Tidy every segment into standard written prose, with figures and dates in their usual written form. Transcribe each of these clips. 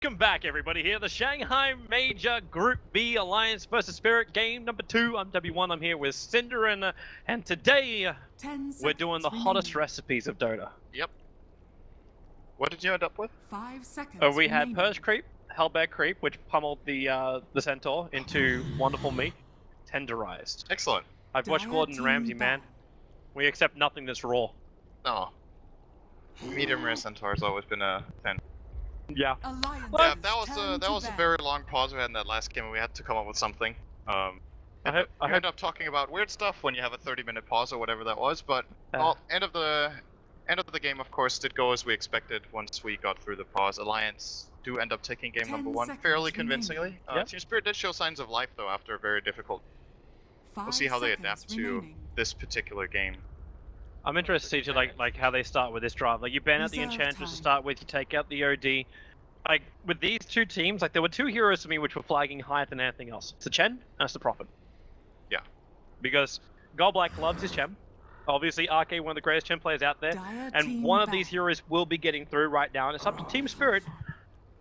Welcome back, everybody. Here, the Shanghai Major Group B Alliance versus Spirit game number 2. I'm W1. I'm here with Cinder, and today we're doing the hottest recipes of Dota. Yep. What did you end up with? 5 seconds. We had Purge Creep, Hellbear Creep, which pummeled the Centaur into wonderful meat, tenderized. Excellent. I've watched Gordon Ramsay, man. We accept nothing that's raw. Oh. Medium rare centaur has always been a fan. Yeah. Yeah, that was a very long pause we had in that last game, and we had to come up with something. I end up talking about weird stuff when you have a 30-minute pause or whatever that was, but end of the game, of course, did go as we expected once we got through the pause. Alliance do end up taking game number 1 fairly convincingly. Team Spirit did show signs of life, though, after a very difficult. We'll see how they adapt to this particular game. I'm interested to see like how they start with this draft. Like, you ban out the Enchantress to start with, you take out the OD. Like, with these two teams, like, there were two heroes to me which were flagging higher than anything else. It's the Chen, and it's the Prophet. Yeah. Because Goldblack loves his Chen. Obviously, RK, one of the greatest Chen players out there. And one of these heroes will be getting through right now, and it's up to Team Spirit.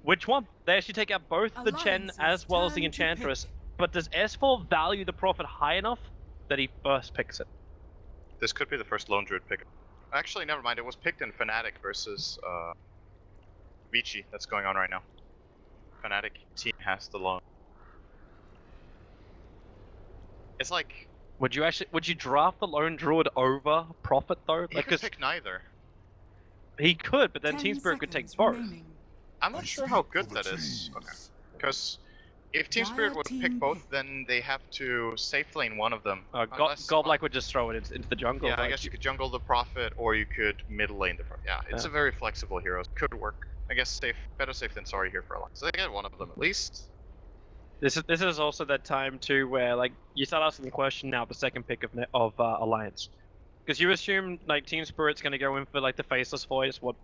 Which one? They actually take out both the Chen as well as the Enchantress. But does S4 value the Prophet high enough that he first picks it? This could be the first Lone Druid pick. Actually, never mind. It was picked in Fnatic versus Vici. That's going on right now. Fnatic team has the Lone. It's like. Would you draft the Lone Druid over Prophet though? He could pick neither. He could, but then Team Spirit could take both. I'm not sure how good that is. Okay. Because if Team Spirit would pick both, then they have to safe lane one of them. Goldblack would just throw it into the jungle. Yeah, I guess you could jungle the Prophet, or you could mid lane the Prophet. Yeah, it's a very flexible hero. Could work. I guess better safe than sorry here for Alliance. So they get one of them at least. This is also that time too where like you start asking the question now, the second pick of Alliance, because you assume like Team Spirit's going to go in for like the faceless voice, what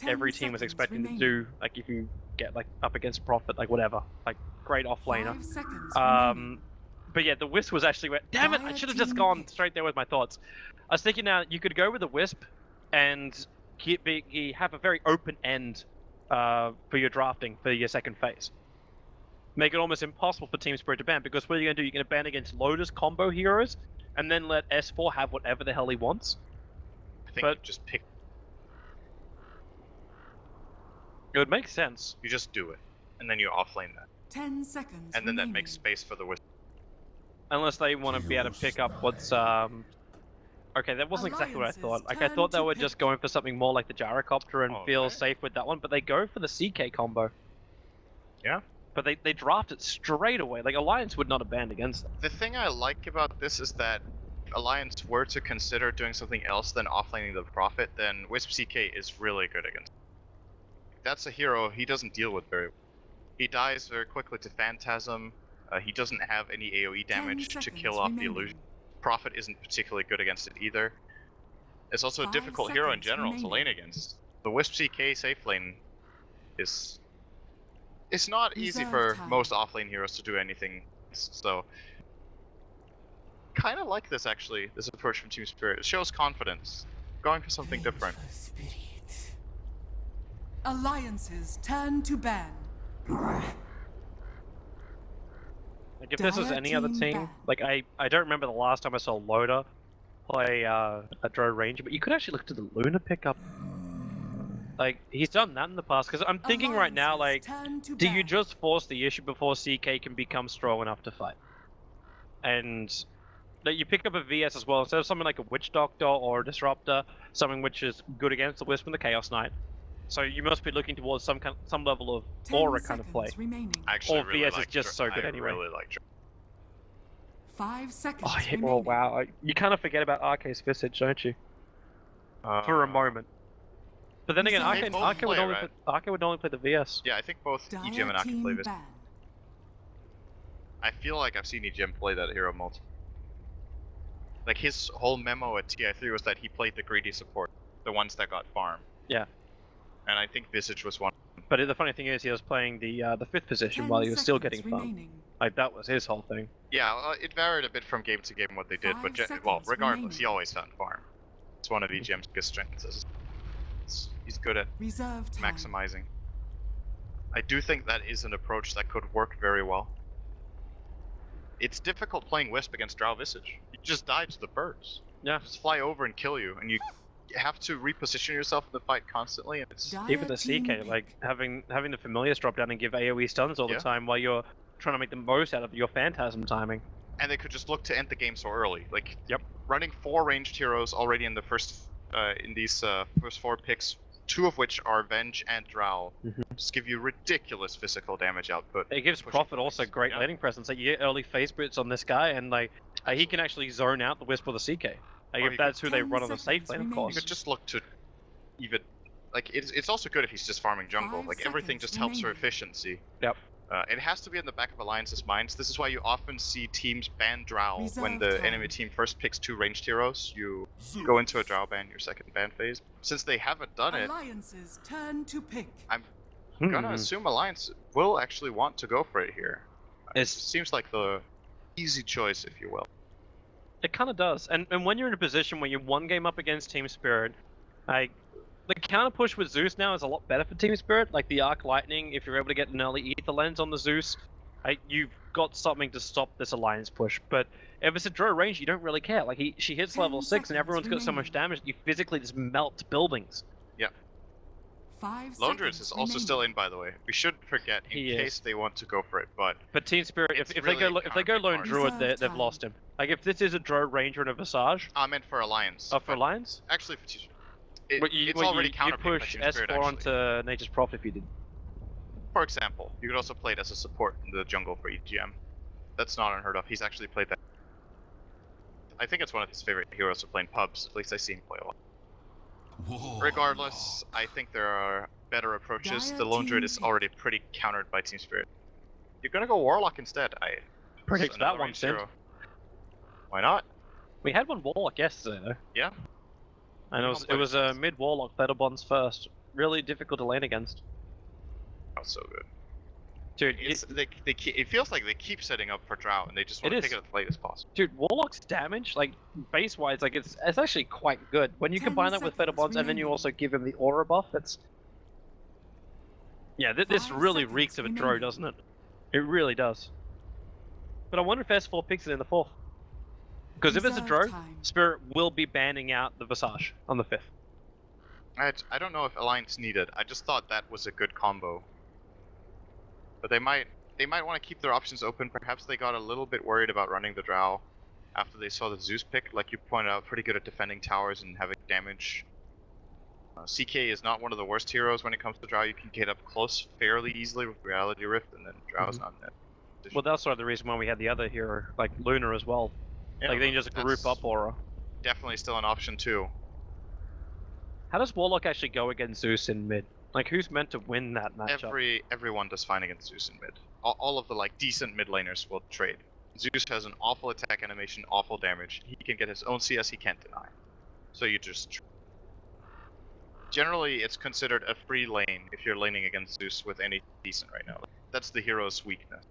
every team was expecting to do. Like if you get like up against Prophet, like whatever, like great off laner. But yeah, the Wisp was actually where. Damn it! I should have just gone straight there with my thoughts. I was thinking now you could go with the Wisp, and have a very open end for your drafting for your second phase. Make it almost impossible for Team Spirit to ban, because what are you going to do? You're going to ban against Lotus combo heroes, and then let S4 have whatever the hell he wants. I think you just pick. It would make sense. You just do it, and then you offlane that. 10 seconds. And then that makes space for the Wisp. Unless they want to be able to pick up what's Okay, that wasn't exactly what I thought. Like, I thought they were just going for something more like the Gyrocopter and feel safe with that one, but they go for the CK combo. Yeah. But they draft it straight away. Like, Alliance would not have banned against them. The thing I like about this is that if Alliance were to consider doing something else than offlaning the Prophet, then Wisp CK is really good against them. That's a hero he doesn't deal with very well. He dies very quickly to Phantasm. He doesn't have any AoE damage to kill off the illusion. Prophet isn't particularly good against it either. It's also a difficult hero in general to lane against. The Wisp CK safe lane is... It's not easy for most offlane heroes to do anything, so... Kinda like this actually, this approach from Team Spirit. It shows confidence. Going for something different. Alliances turn to ban. Like, if this was any other team, like, I don't remember the last time I saw Loda play a Drow Ranger, but you could actually look to the Luna pickup. Like, he's done that in the past, because I'm thinking right now, like, do you just force the issue before CK can become strong enough to fight? And that you pick up a VS as well, instead of something like a Witch Doctor or a Disruptor, something which is good against the Wisp and the Chaos Knight. So you must be looking towards some level of aura kind of play. Actually, or VS is just so good anyway. I really like 5 seconds. Oh wow! You kind of forget about RK's Visage, don't you? For a moment. But then again, RK would only play the VS. Yeah, I think both EGM and RK play this. I feel like I've seen EGM play that hero multiple. Like, his whole memo at TI3 was that he played the greedy support, the ones that got farm. Yeah. And I think Visage was one. But the funny thing is, he was playing the 5th position while he was still getting farm. Like, that was his whole thing. Yeah, it varied a bit from game to game what they did, but well, regardless, he always found farm. It's one of EGM's biggest strengths. He's good at maximizing. I do think that is an approach that could work very well. It's difficult playing Wisp against Drow Visage. You just die to the birds. Yeah. Just fly over and kill you, and you have to reposition yourself in the fight constantly, and it's... Dire Even the team CK, pick. like having the familiars drop down and give AoE stuns all Yeah. the time while you're trying to make the most out of your phantasm timing. And they could just look to end the game so early. Like, Yep. running 4 ranged heroes already in the first, in these first 4 picks, 2 of which are Venge and Drow, just give you ridiculous physical damage output. It gives Pushing Prophet also points. great Yeah. laning presence. Like you get early phase boots on this guy, and like he can actually zone out the Wisp or the CK. Like Or if you that's who they 10 run on the safe seconds lane, of remaining. You course. could just look to even... Like, it's also good if he's just farming jungle. 5 Like, everything seconds just helps for remaining. efficiency. Yep. It has to be in the back of Alliance's minds. This is why you often see teams ban Drow when Reserve the time. enemy team first picks 2 ranged heroes. You go into a Drow ban your second ban phase. Since they haven't done it, Alliance's turn to pick. I'm Hmm. gonna assume Alliance will actually want to go for it here. It It's seems like the easy choice, if you will. It kind of does, and when you're in a position where you're one game up against Team Spirit, like the counter push with Zeus now is a lot better for Team Spirit. Like the Arc Lightning, if you're able to get an early Ether Lens on the Zeus, you've got something to stop this Alliance push. But if it's a draw range, you don't really care. Like she hits 10 level 6, and seconds everyone's got so much remaining. damage that you physically just melt buildings. 5 Lone seconds Druid is also remaining. still in, by the way. We shouldn't forget in He is. case they want to go for it, but But Team Spirit, It's if really they go Lone counterpick Druid, Reserve they've time. lost him. Like if this is a draw ranger and a Visage, I meant for Alliance. for but Alliance, Actually, for Team but you, it's well, already you'd counterpicked by push Team S4 Spirit, actually. onto Nature's Prophet if you did. For example, you could also play it as a support in the jungle for EGM. That's not unheard of. He's actually played that. I think it's one of his favorite heroes to play in pubs. At least I see him play a lot. Regardless, I think there are better approaches. Dire The Lone Druid team is pick. already pretty countered by Team Spirit. You're gonna go Warlock instead. Predicts Another that one, ranged Sid. hero. Why not? We had one Warlock yesterday though. Yeah. And We it all was played it a twice. mid Warlock Fetterbonds first. Really difficult to lane against. Not so good. Dude, It feels like they keep setting up for Drow, and they just want It to pick is. it as late as possible. dude, Warlock's damage, like base wise, like it's actually quite good. When you 10 combine that with seconds Fetterbonds and then you remaining. also give him the aura buff, it's yeah, this 5 really seconds reeks of a draw, remaining. doesn't it? It really does. But I wonder if S4 picks it in the 4th. Because if it's a Reserve draw, time. Spirit will be banning out the Visage on the 5th. I don't know if Alliance needed. I just thought that was a good combo. But they might want to keep their options open. Perhaps they got a little bit worried about running the Drow after they saw the Zeus pick. Like you pointed out, pretty good at defending towers and having damage. CK is not one of the worst heroes when it comes to Drow. You can get up close fairly easily with Reality Rift, and then Drow's not in that position. Well, that's sort of the reason why we had the other hero, like Luna as well. Yeah, Like they can just group that's up aura. Definitely still an option too. How does Warlock actually go against Zeus in mid? Like, who's meant to win that matchup? Everyone does fine against Zeus in mid. All of the like decent mid laners will trade. Zeus has an awful attack animation, awful damage. He can get his own CS he can't deny. So you just generally it's considered a free lane if you're laning against Zeus with any decent right now. That's the hero's weakness.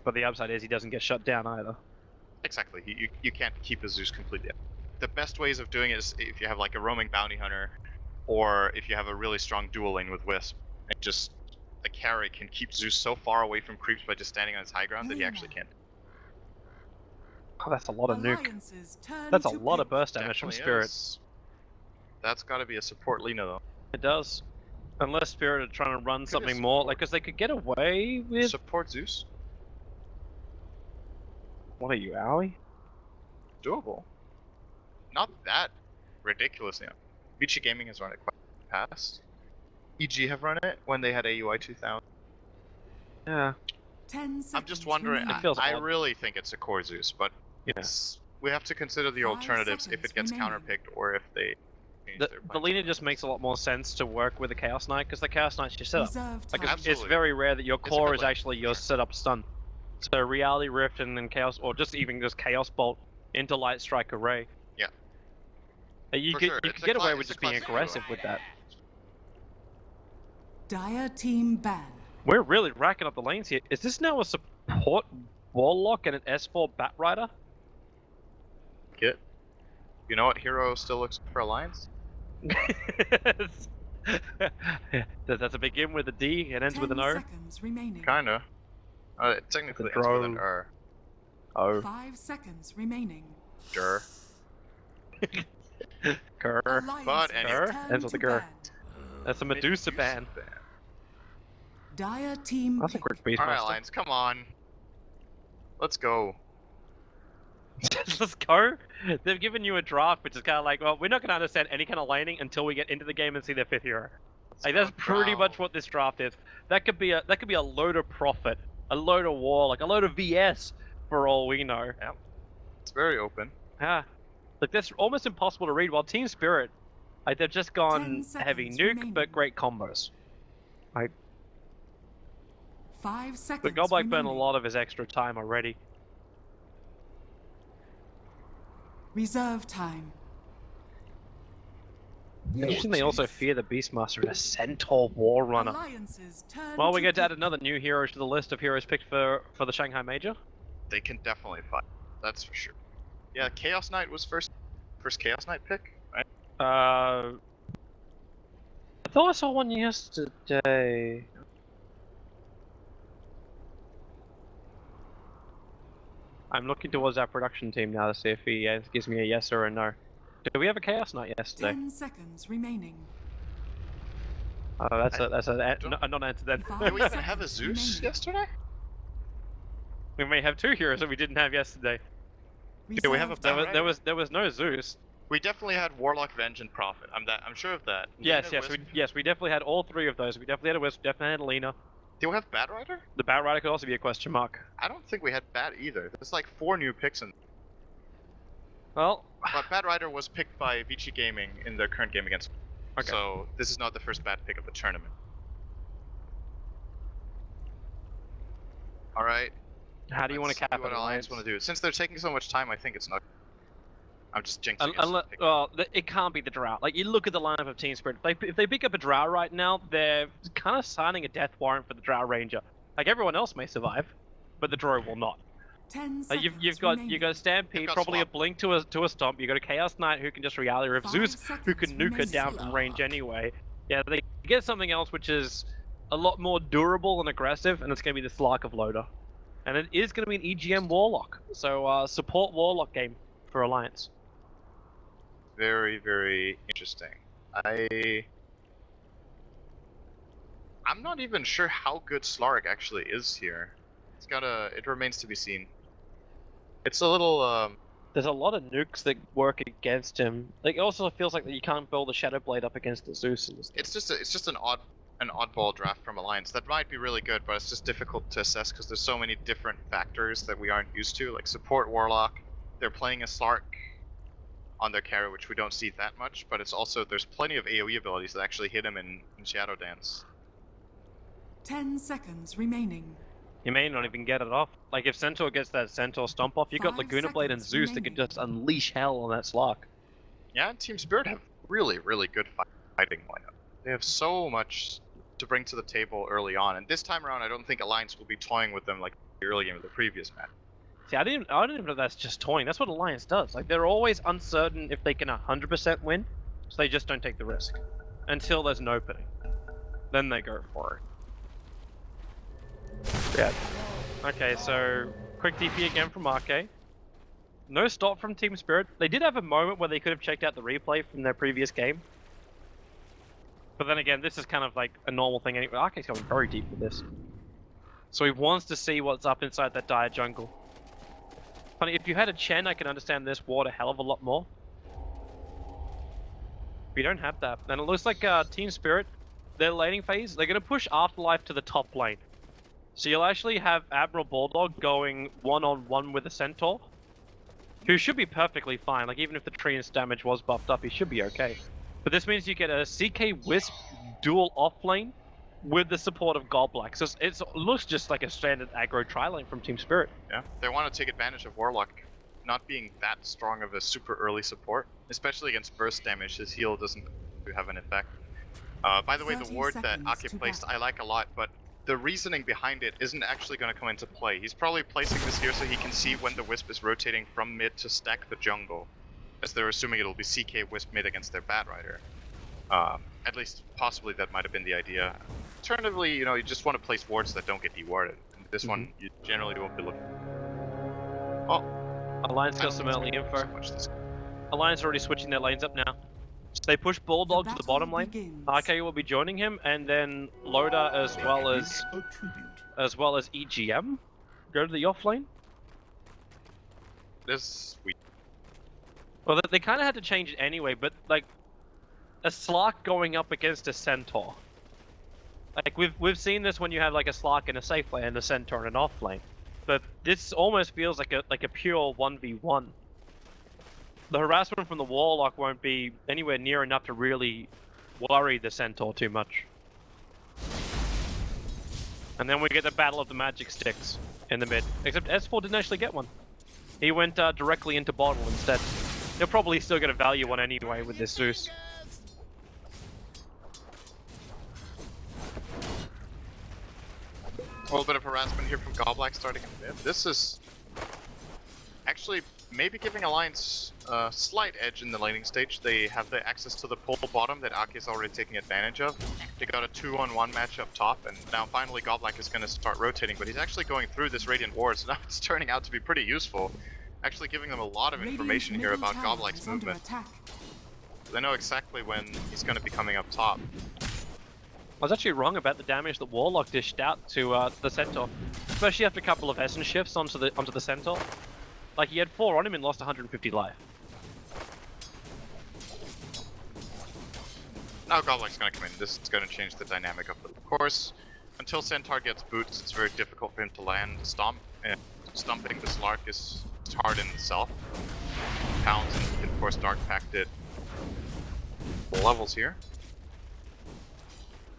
But the upside is he doesn't get shut down either. Exactly. You can't keep a Zeus completely. The best ways of doing it is if you have like a roaming bounty hunter, or if you have a really strong dual lane with Wisp, and just a carry can keep Zeus so far away from creeps by just standing on his high ground that he actually can't. Oh, that's a lot of nuke. Alliance's turn That's a to lot of pick. burst damage from Definitely Spirit. is. That's got to be a support Lina though. It does. Unless Spirit are trying to run Could be something a more, support. like, because they could get away with. Support Zeus? What are you, Owie? Doable. Not that ridiculous, you know. Vici Gaming has run it quite in the past. EG have run it when they had AUI 2000. Yeah. 10 seconds I'm just wondering. remaining. It feels I odd. really think it's a core Zeus, but we have to consider the 5 alternatives if it seconds gets remaining. counterpicked or if they change The their Lina minds. just makes a lot more sense to work with the Chaos Knight, because the Chaos Knight's your setup. Reserve Like, time. it's Absolutely. very rare that your It's a core good is lane, actually for your sure. setup stun. So Reality Rift and then Chaos, or just even just Chaos Bolt into Light Strike Array. Yeah. You For could sure. you It's could a get away cla- with it's a just being classic aggressive hero. with that. Dire team ban. We're really racking up the lanes here. Is this now a support Warlock and an S4 Bat Rider? Get. You know what hero still looks for Alliance? Does it begin with a D and ends 10 with an O? seconds remaining. Kinda. It technically It's a ends with an drone. R. Oh. 5 seconds remaining. Dur. Grr. Alliance But has anyway. turned Ends with to a grr. ban. That's a Medusa ban. Dire team That's a pick. quick beast Alright, master. Alliance, come on. Let's go. Let's go. They've given you a draft, which is kind of like, well, we're not going to understand any kind of laning until we get into the game and see their 5th hero. Like that's pretty much what this draft is. That could be a load of profit, a load of war, like a load of VS for all we know. Yep. It's very open. Yeah. Like that's almost impossible to read. While Team Spirit, like they've just gone 10 heavy seconds nuke, remaining. but great combos. 5 seconds But Godlike remaining. burned a lot of his extra time already. Reserve time. Usually they also fear the Beastmaster and a Centaur War Runner. Alliances turn Well, we to get to add pick. another new hero to the list of heroes picked for the Shanghai Major. They can definitely fight. That's for sure. Yeah, Chaos Knight was first Chaos Knight pick, right? I thought I saw one yesterday. I'm looking towards our production team now to see if he gives me a yes or a no. Did we have a Chaos Knight yesterday? 10 seconds remaining. Oh, that's a non-answer then. Did we even have a Zeus yesterday? We may have 2 heroes that we didn't have yesterday. we have a Reserve There time. was there was no Zeus. We definitely had Warlock, Venge, and Prophet. I'm sure of that. Yes, Nina, Wisp. we definitely had all 3 of those. We definitely had a Wisp, definitely had a Lena. Do we have Bat Rider? The Bat Rider could also be a question mark. I don't think we had Bat either. There's like 4 new picks in. Well, But Bat Rider was picked by Vici Gaming in their current game against. okay. So this is not the first Bat pick of the tournament. All right. How do you want to cap what it? Alliance want to do? Since they're taking so much time, I think it's not. I'm just jinxing us. Well, it can't be the Drought. Like, you look at the lineup of Team Spirit. If they pick up a Drought right now, they're kind of signing a death warrant for the Drought Ranger. Like, everyone else may survive, but the Drow will not. 10 Like, seconds you've got remaining. Stampede, You've got probably Swamp. a Blink to a Stomp. You got a Chaos Knight who can just reality rift 5 Zeus, who can seconds nuke her down remaining. from range anyway. Yeah, they get something else which is a lot more durable and aggressive, and it's going to be the Slark of Loader. And it is going to be an EGM Warlock. So, support Warlock game for Alliance. Very, very interesting. I'm not even sure how good Slark actually is here. It remains to be seen. It's a little, There's a lot of nukes that work against him. Like, it also feels like that you can't build a Shadow Blade up against the Zeus in this game. it's just an oddball draft from Alliance. That might be really good, but it's just difficult to assess because there's so many different factors that we aren't used to, like support Warlock. They're playing a Slark on their carry, which we don't see that much, but it's also, there's plenty of AoE abilities that actually hit him in Shadow Dance. 10 seconds remaining. You may not even get it off. Like, if Centaur gets that Centaur Stomp off, you've got 5 Laguna Blade and seconds Zeus that can remaining. just unleash hell on that Slark. Yeah, and Team Spirit have really, really good fighting lineup. They have so much to bring to the table early on, and this time around I don't think Alliance will be toying with them like the early game of the previous match. See, I don't even know if that's just toying. That's what Alliance does. Like, they're always uncertain if they can 100% win, so they just don't take the risk. Until there's an opening. Then they go for it. Yeah. Okay, so quick DP again from Arke. No stop from Team Spirit. They did have a moment where they could have checked out the replay from their previous game. But then again, this is kind of like a normal thing anyway. Arke's going very deep with this. So he wants to see what's up inside that dire jungle. Funny, if you had a Chen, I can understand this ward a hell of a lot more. We don't have that. And it looks like Team Spirit, their laning phase, they're going to push Afterlife to the top lane. So you'll actually have Admiral Bulldog going one-on-one with a Centaur, who should be perfectly fine. Like, even if the tree's damage was buffed up, he should be okay. But this means you get a CK Wisp dual off-lane with the support of Godblack. So it looks just like a standard aggro tri-lane from Team Spirit. Yeah, they want to take advantage of Warlock not being that strong of a super early support, especially against burst damage. His heal doesn't have an effect. By the way, the 30 ward that seconds Ake to placed battle. I like a lot, but the reasoning behind it isn't actually going to come into play. He's probably placing this here so he can see when the Wisp is rotating from mid to stack the jungle, as they're assuming it'll be CK Wisp mid against their Bat Rider. At least, possibly that might have been the idea. Alternatively, you know, you just want to place wards that don't get dewarded. And this one, you generally won't be looking. Oh, Alliance I got don't some think early so info. much this. Alliance are already switching their lanes up now. So they push Bulldog to the battle bottom lane. begins. RK will be joining him, and then Loda as well as EGM go to the off lane. This we. Well, they kind of had to change it anyway, but like a Slark going up against a Centaur. Like we've seen this when you have like a Slark in a safe lane and a Centaur in an off lane, but this almost feels like a pure 1v1. The harassment from the Warlock won't be anywhere near enough to really worry the Centaur too much. And then we get the Battle of the Magic Sticks in the mid. Except S4 didn't actually get one. He went directly into bottle instead. He'll probably still get a value one anyway with this Zeus. A little bit of harassment here from Goblack starting in mid. This is actually maybe giving Alliance a slight edge in the laning stage. They have the access to the pole bottom that Aki is already taking advantage of. They got a 2-on-1 match up top, and now finally Goblack is going to start rotating, but he's actually going through this Radiant Ward, so now it's turning out to be pretty useful. Actually giving them a lot of information here about Goblack's movement. They know exactly when he's going to be coming up top. I was actually wrong about the damage that Warlock dished out to the Centaur, especially after a couple of Essence shifts onto the Centaur. Like he had 4 on him and lost 150 life. Now Goblack's going to come in. This is going to change the dynamic of the course. Until Centaur gets boots, it's very difficult for him to land stomp, and stomping the Slark is hard in itself. Pounds and of course Dark Pact it levels here.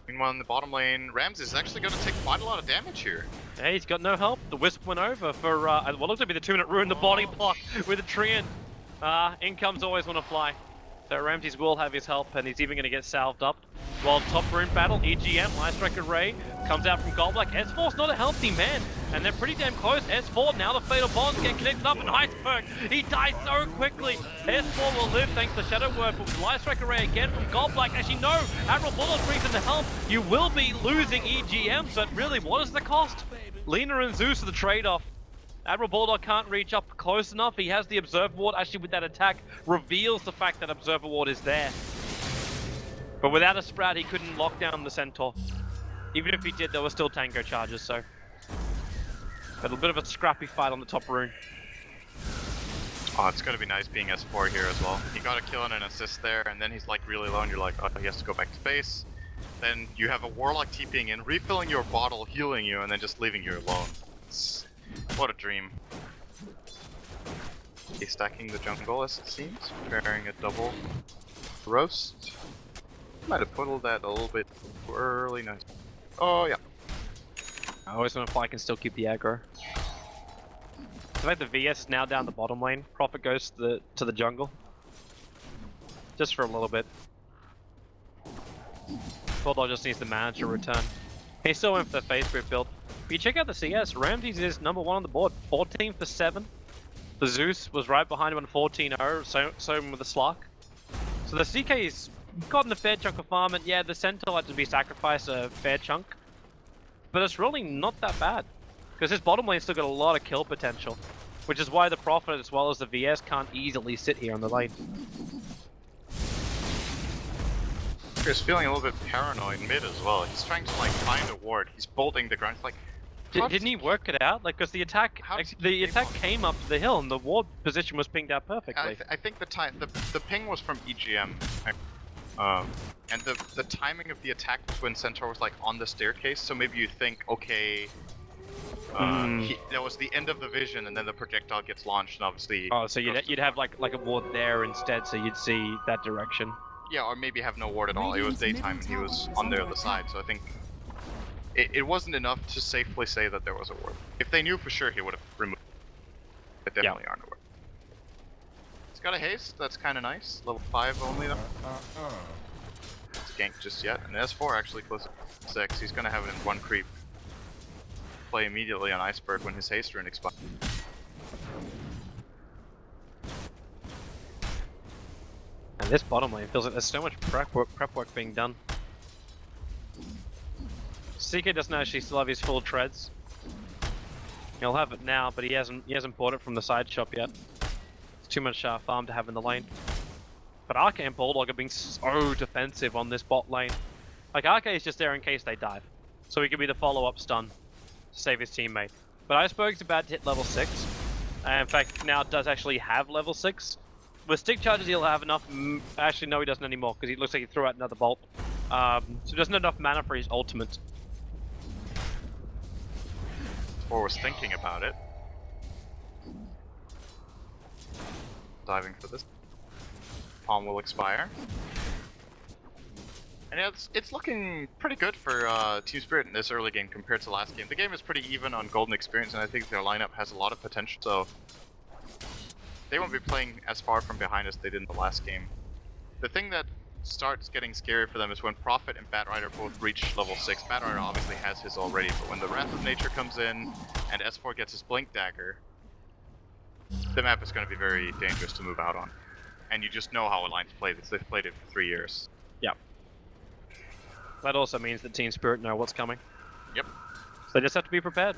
Meanwhile, in the bottom lane, Ramses is actually going to take quite a lot of damage here. Hey, he's got no help. The Wisp went over for what looks to be the 2-minute ruin. The body block with a Treant. Incomes always want to fly. So Ramses will have his help, and he's even going to get salved up. While top rune battle, EGM, Light Strike Array, comes out from Goblack. S4's not a healthy man, and they're pretty damn close. S4, now the Fatal Bonds get connected up, and Iceberg, he dies so quickly. S4 will live thanks to Shadow Word, but with Light Strike Array again from Goblack, as you know, Admiral Bulldog brings in the help. You will be losing EGM, but really, what is the cost? Lina and Zeus are the trade-off. Admiral Bulldog can't reach up close enough. He has the Observer Ward. Actually, with that attack, reveals the fact that Observer Ward is there. But without a Sprout, he couldn't lock down the Centaur. Even if he did, there were still Tango charges, so... But a bit of a scrappy fight on the top rune. Oh, it's going to be nice being S4 here as well. He got a kill and an assist there, and then he's like really low, and you're like, oh, he has to go back to base. Then you have a Warlock TPing in, refilling your bottle, healing you, and then just leaving you alone. What a dream. He's stacking the jungle as it seems, preparing a double roast. Might have puddled that a little bit too early. Nice. Oh yeah. I always want to fly, I can still keep the aggro. The fact the VS is now down the bottom lane, Prophet goes to the jungle. Just for a little bit. Bulldog just needs the mana to return. He still went for the Phase Grip build. If you check out the CS, Ramses is #1 on the board, 14 for 7. The Zeus was right behind him on 14-0, so with the Slark. So the CK's gotten a fair chunk of farm, and yeah, the Centaur had to be sacrificed a fair chunk. But it's really not that bad, because his bottom lane's still got a lot of kill potential, which is why the Prophet as well as the VS can't easily sit here on the lane. He's feeling a little bit paranoid mid as well. He's trying to like find a ward. He's bolting the ground. Like, didn't he work it out? Like, because the attack came up the hill and the ward position was pinged out perfectly. I think the ping was from EGM, and the timing of the attack was when Centaur was like on the staircase. So maybe you think, okay, that was the end of the vision, and then the projectile gets launched, and obviously. Oh, so you'd have like a ward there instead, so you'd see that direction. Yeah, or maybe have no ward at all. It was daytime and he was on the other side, so I think it wasn't enough to safely say that there was a ward. If they knew for sure, he would have removed it. They definitely aren't a ward. He's got a haste, that's kind of nice. Level 5 only though. It's ganked just yet, and S4 actually close to 6. He's gonna have it in 1 creep. Play immediately on Iceberg when his haste rune expires. And This bottom lane feels like there's so much prep work being done. CK doesn't actually still have his full treads. He'll have it now, but he hasn't bought it from the side shop yet. It's too much farm to have in the lane. But RK and Bulldog are being so defensive on this bot lane. Like, RK is just there in case they dive. So he could be the follow-up stun to save his teammate. But Iceberg's about to hit level 6. And in fact, now does actually have level 6. With stick charges, he'll have enough. Actually, no, he doesn't anymore because he looks like he threw out another bolt. So he doesn't have enough mana for his ultimate. Or was thinking about it. Diving for this. Palm will expire. And yeah, it's looking pretty good for Team Spirit in this early game compared to last game. The game is pretty even on Golden Experience, and I think their lineup has a lot of potential, so they won't be playing as far from behind as they did in the last game. The thing that starts getting scary for them is when Prophet and Batrider both reach level 6. Batrider obviously has his already, but when the Wrath of Nature comes in and S4 gets his Blink Dagger, the map is going to be very dangerous to move out on. And you just know how Alliance play this. They've played it for 3 years. Yep. That also means that Team Spirit know what's coming. Yep. So they just have to be prepared.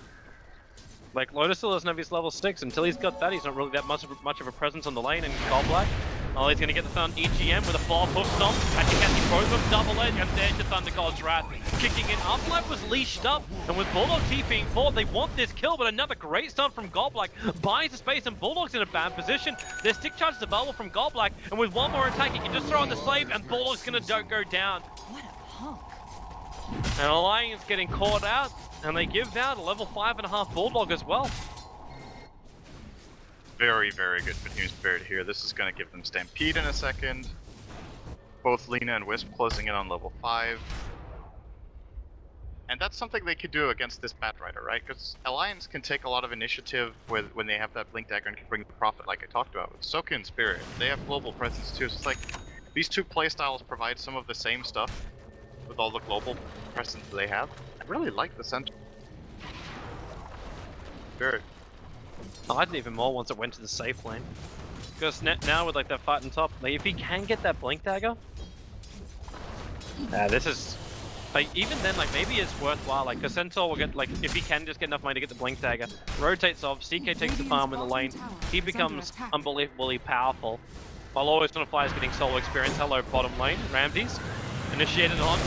Like, Lotus still doesn't have his level 6. Until he's got that, he's not really that much of a presence on the lane, and Gold Black. Oh, he's gonna get the Sun EGM with a 4 hook stomp. Actually catching both of them, double edge, and there's the Thunder God's Wrath. Kicking in, Afterlife was leashed up, and with Bulldog TPing forward, they want this kill, but another great stun from Gold Black. Buys the space, and Bulldog's in a bad position. Their stick charge is available from Gold Black, and with one more attack, he can just throw on the Slave, and Bulldog's gonna go down. What a hunk. And Alliance getting caught out, and they give out a level 5.5 Bulldog as well. Very, very good for Team Spirit here. This is going to give them Stampede in a second. Both Lina and Wisp closing in on level 5. And that's something they could do against this Batrider, right? Because Alliance can take a lot of initiative when they have that Blink Dagger and can bring the Prophet like I talked about. With Soka and Spirit, they have global presence too. So it's like, these two playstyles provide some of the same stuff with all the global presence they have. I really like the center. Spirit. I liked it even more once it went to the safe lane. Because now with like that fight on top, like if he can get that Blink Dagger, this is like even then like maybe it's worthwhile. Like because Centaur will get like if he can just get enough money to get the Blink Dagger, rotates off, CK takes the farm in the lane, he becomes unbelievably powerful. While Always Gonna Fly is getting solo experience. Hello bottom lane, Ramses initiated on.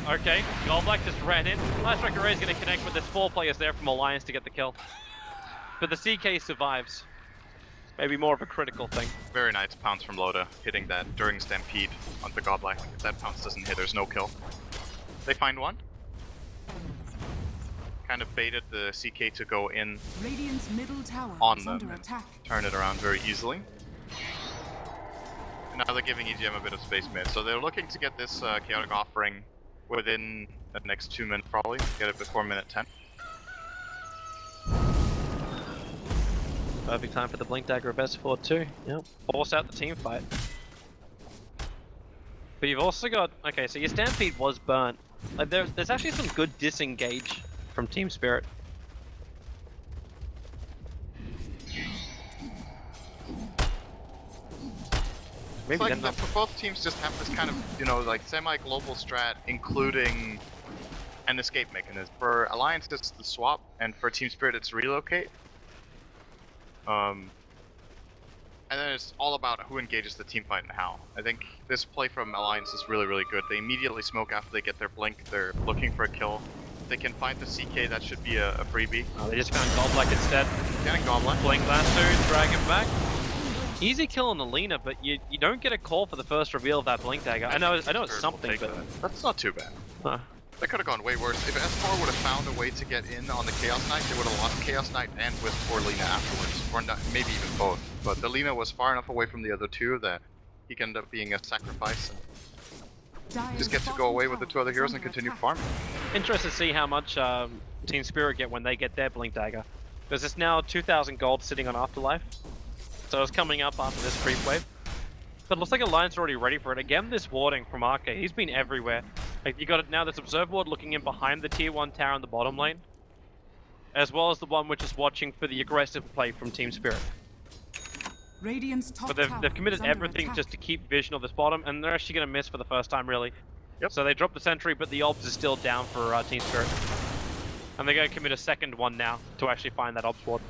Okay, Gold Black just ran in. Last Wrecker Ray is going to connect, but there's 4 players there from Alliance to get the kill. But the CK survives. Maybe more of a critical thing. Very nice pounce from Loda, hitting that during Stampede onto God Black. If that pounce doesn't hit, there's no kill. They find one. Kind of baited the CK to go in Radiant's middle tower on is them under and attack. turn it around very easily. And now they're giving EGM a bit of space mid. So they're looking to get this Chaotic Offering within the next 2 minutes probably. Get it before minute 10. Perfect time for the Blink Dagger of S4 too. Yep. Force out the team fight. But you've also got okay, so your Stampede was burnt. Like there's actually some good disengage from Team Spirit. Maybe it's like both teams just have this kind of, you know, like semi-global strat, including an escape mechanism. For Alliance, it's the swap, and for Team Spirit, it's relocate. And then it's all about who engages the team fight and how. I think this play from Alliance is really, really good. They immediately smoke after they get their blink. They're looking for a kill. If they can find the CK, that should be a freebie. Oh, they just found Gold Black instead. Getting Gold Black. Blink Lasso, drag him back. Easy kill on the Lina, but you don't get a call for the first reveal of that Blink Dagger. I know it's something, but that's not too bad. Huh. That could have gone way worse. If S4 would have found a way to get in on the Chaos Knight, they would have lost Chaos Knight and Wisp for Lina afterwards. Or not, maybe even both. But the Lina was far enough away from the other two that he can end up being a sacrifice. And just gets to go away with the 2 other heroes and continue farming. Interested to see how much Team Spirit get when they get their Blink Dagger. Because it's now 2,000 gold sitting on Afterlife. So it's coming up after this creep wave. But it looks like Alliance are already ready for it. Again, this warding from RK, he's been everywhere. Like you got it now, this Observe Ward looking in behind the tier 1 tower in the bottom lane. As well as the one which is watching for the aggressive play from Team Spirit. Radiant's top But tower they've committed is under everything attack. just to keep vision of this bottom, and they're actually going to miss for the first time, really. Yep. So they drop the sentry, but the Obs is still down for Team Spirit. And they're going to commit a second one now to actually find that Obs ward.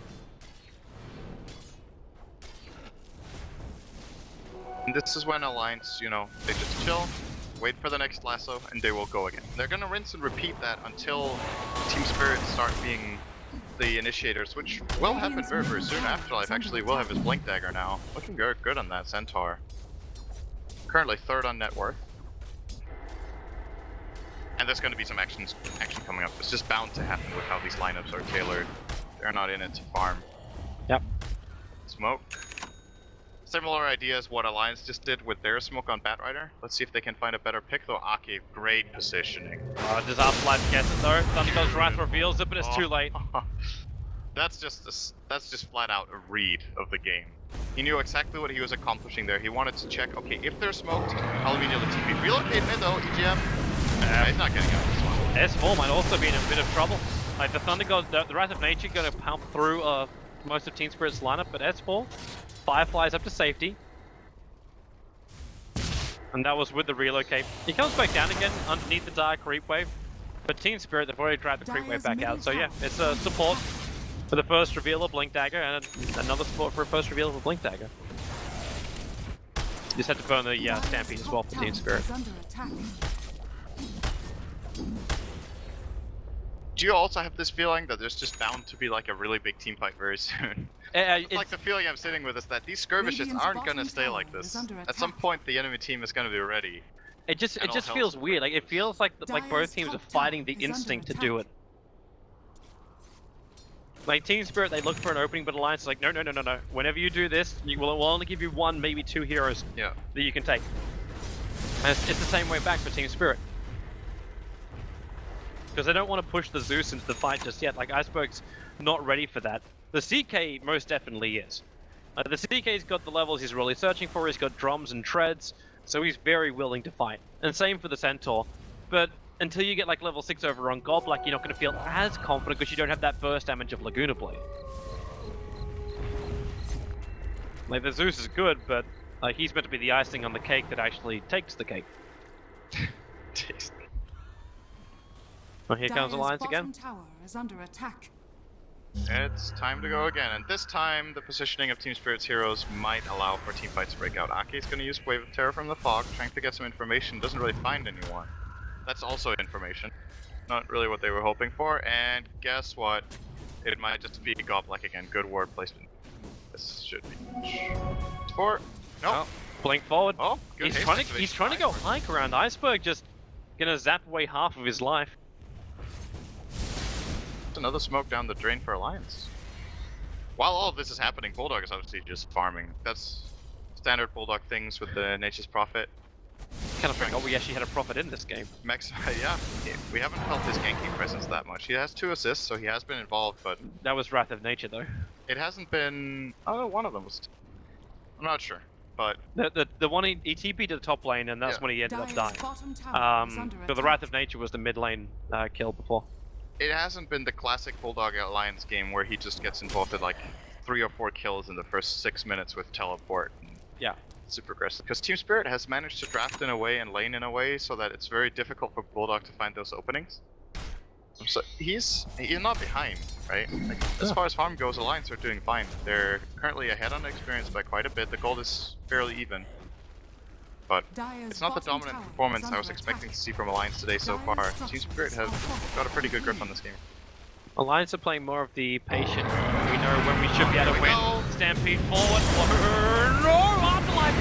And this is when Alliance, you know, they just chill, wait for the next lasso, and they will go again. They're gonna rinse and repeat that until Team Spirit start being the initiators, which will happen very, very soon. Afterlife actually will have his Blink Dagger now. Looking very good on that Centaur. Currently third on net worth. And there's gonna be some action coming up. It's just bound to happen with how these lineups are tailored. They're not in it to farm. Yep. Smoke. Similar idea as what Alliance just did with their smoke on Batrider. Let's see if they can find a better pick, though. Aki, great positioning. Does Afterlife get it though? Thunderbolt's Wrath reveals it, but it's too late. That's just flat out a read of the game. He knew exactly what he was accomplishing there. He wanted to check, okay, if they're smoked, I'll immediately TP. Relocate mid though, EGM. He's not getting out of this one. S4 might also be in a bit of trouble. Like the Thunder God, the Wrath of Nature gonna pump through most of Team Spirit's lineup, but S4, Firefly's up to safety. And that was with the relocate. He comes back down again underneath the Dark Creep Wave. But Team Spirit, they've already dragged the Creep Wave back out. So yeah, it's a support for the first reveal of Blink Dagger, and another support for a first reveal of a Blink Dagger. Just had to burn the Stampede as well for Team Spirit. Do you also have this feeling that there's just bound to be like a really big team fight very soon? Like the feeling I'm sitting with is that these skirmishes aren't gonna stay like this. At some point, the enemy team is gonna be ready. It just feels weird. Like it feels like both teams are fighting the instinct to do it. Like Team Spirit, they look for an opening, but Alliance is like, no. Whenever you do this, we'll only give you one, maybe two heroes that you can take. And it's the same way back for Team Spirit. Because they don't want to push the Zeus into the fight just yet. Like Iceberg's not ready for that. The CK most definitely is. The CK's got the levels he's really searching for. He's got drums and treads, so he's very willing to fight. And same for the Centaur. But until you get like level 6 over on Gob, like you're not going to feel as confident because you don't have that burst damage of Laguna Blade. Like the Zeus is good, but he's meant to be the icing on the cake that actually takes the cake. Well, here comes Alliance again. Tower is under attack. It's time to go again, and this time the positioning of Team Spirit's heroes might allow for team fights to break out. Aki's going to use Wave of Terror from the fog, trying to get some information, doesn't really find anyone. That's also information. Not really what they were hoping for, and guess what? It might just be Goblek again. Good word placement. This should be... 4. No. Oh, blink forward. Oh, good he's trying to go hike around. Iceberg just gonna zap away half of his life. Another smoke down the drain for Alliance. While all of this is happening, Bulldog is obviously just farming. That's standard Bulldog things with the Nature's Prophet. Kind of forgot we actually had a prophet in this game. Max, yeah, we haven't felt his ganking presence that much. He has 2 assists, so he has been involved, but... That was Wrath of Nature, though. It hasn't been... Oh, one of them was... I'm not sure, but... The one he TP'd to the top lane, and that's when he ended up dying. But the Wrath of Nature was the mid lane kill before. It hasn't been the classic Bulldog Alliance game where he just gets involved in like 3 or 4 kills in the first 6 minutes with teleport. Yeah. Super aggressive. Because Team Spirit has managed to draft in a way and lane in a way so that it's very difficult for Bulldog to find those openings. So he's not behind, right? Like, as far as farm goes, Alliance are doing fine. They're currently ahead on the experience by quite a bit. The gold is fairly even. But it's not the dominant performance I was expecting to see from Alliance today so far. Team Spirit have got a pretty good grip on this game. Alliance are playing more of the patient. We know when we should be able to win. Stampede forward. No! Afterlife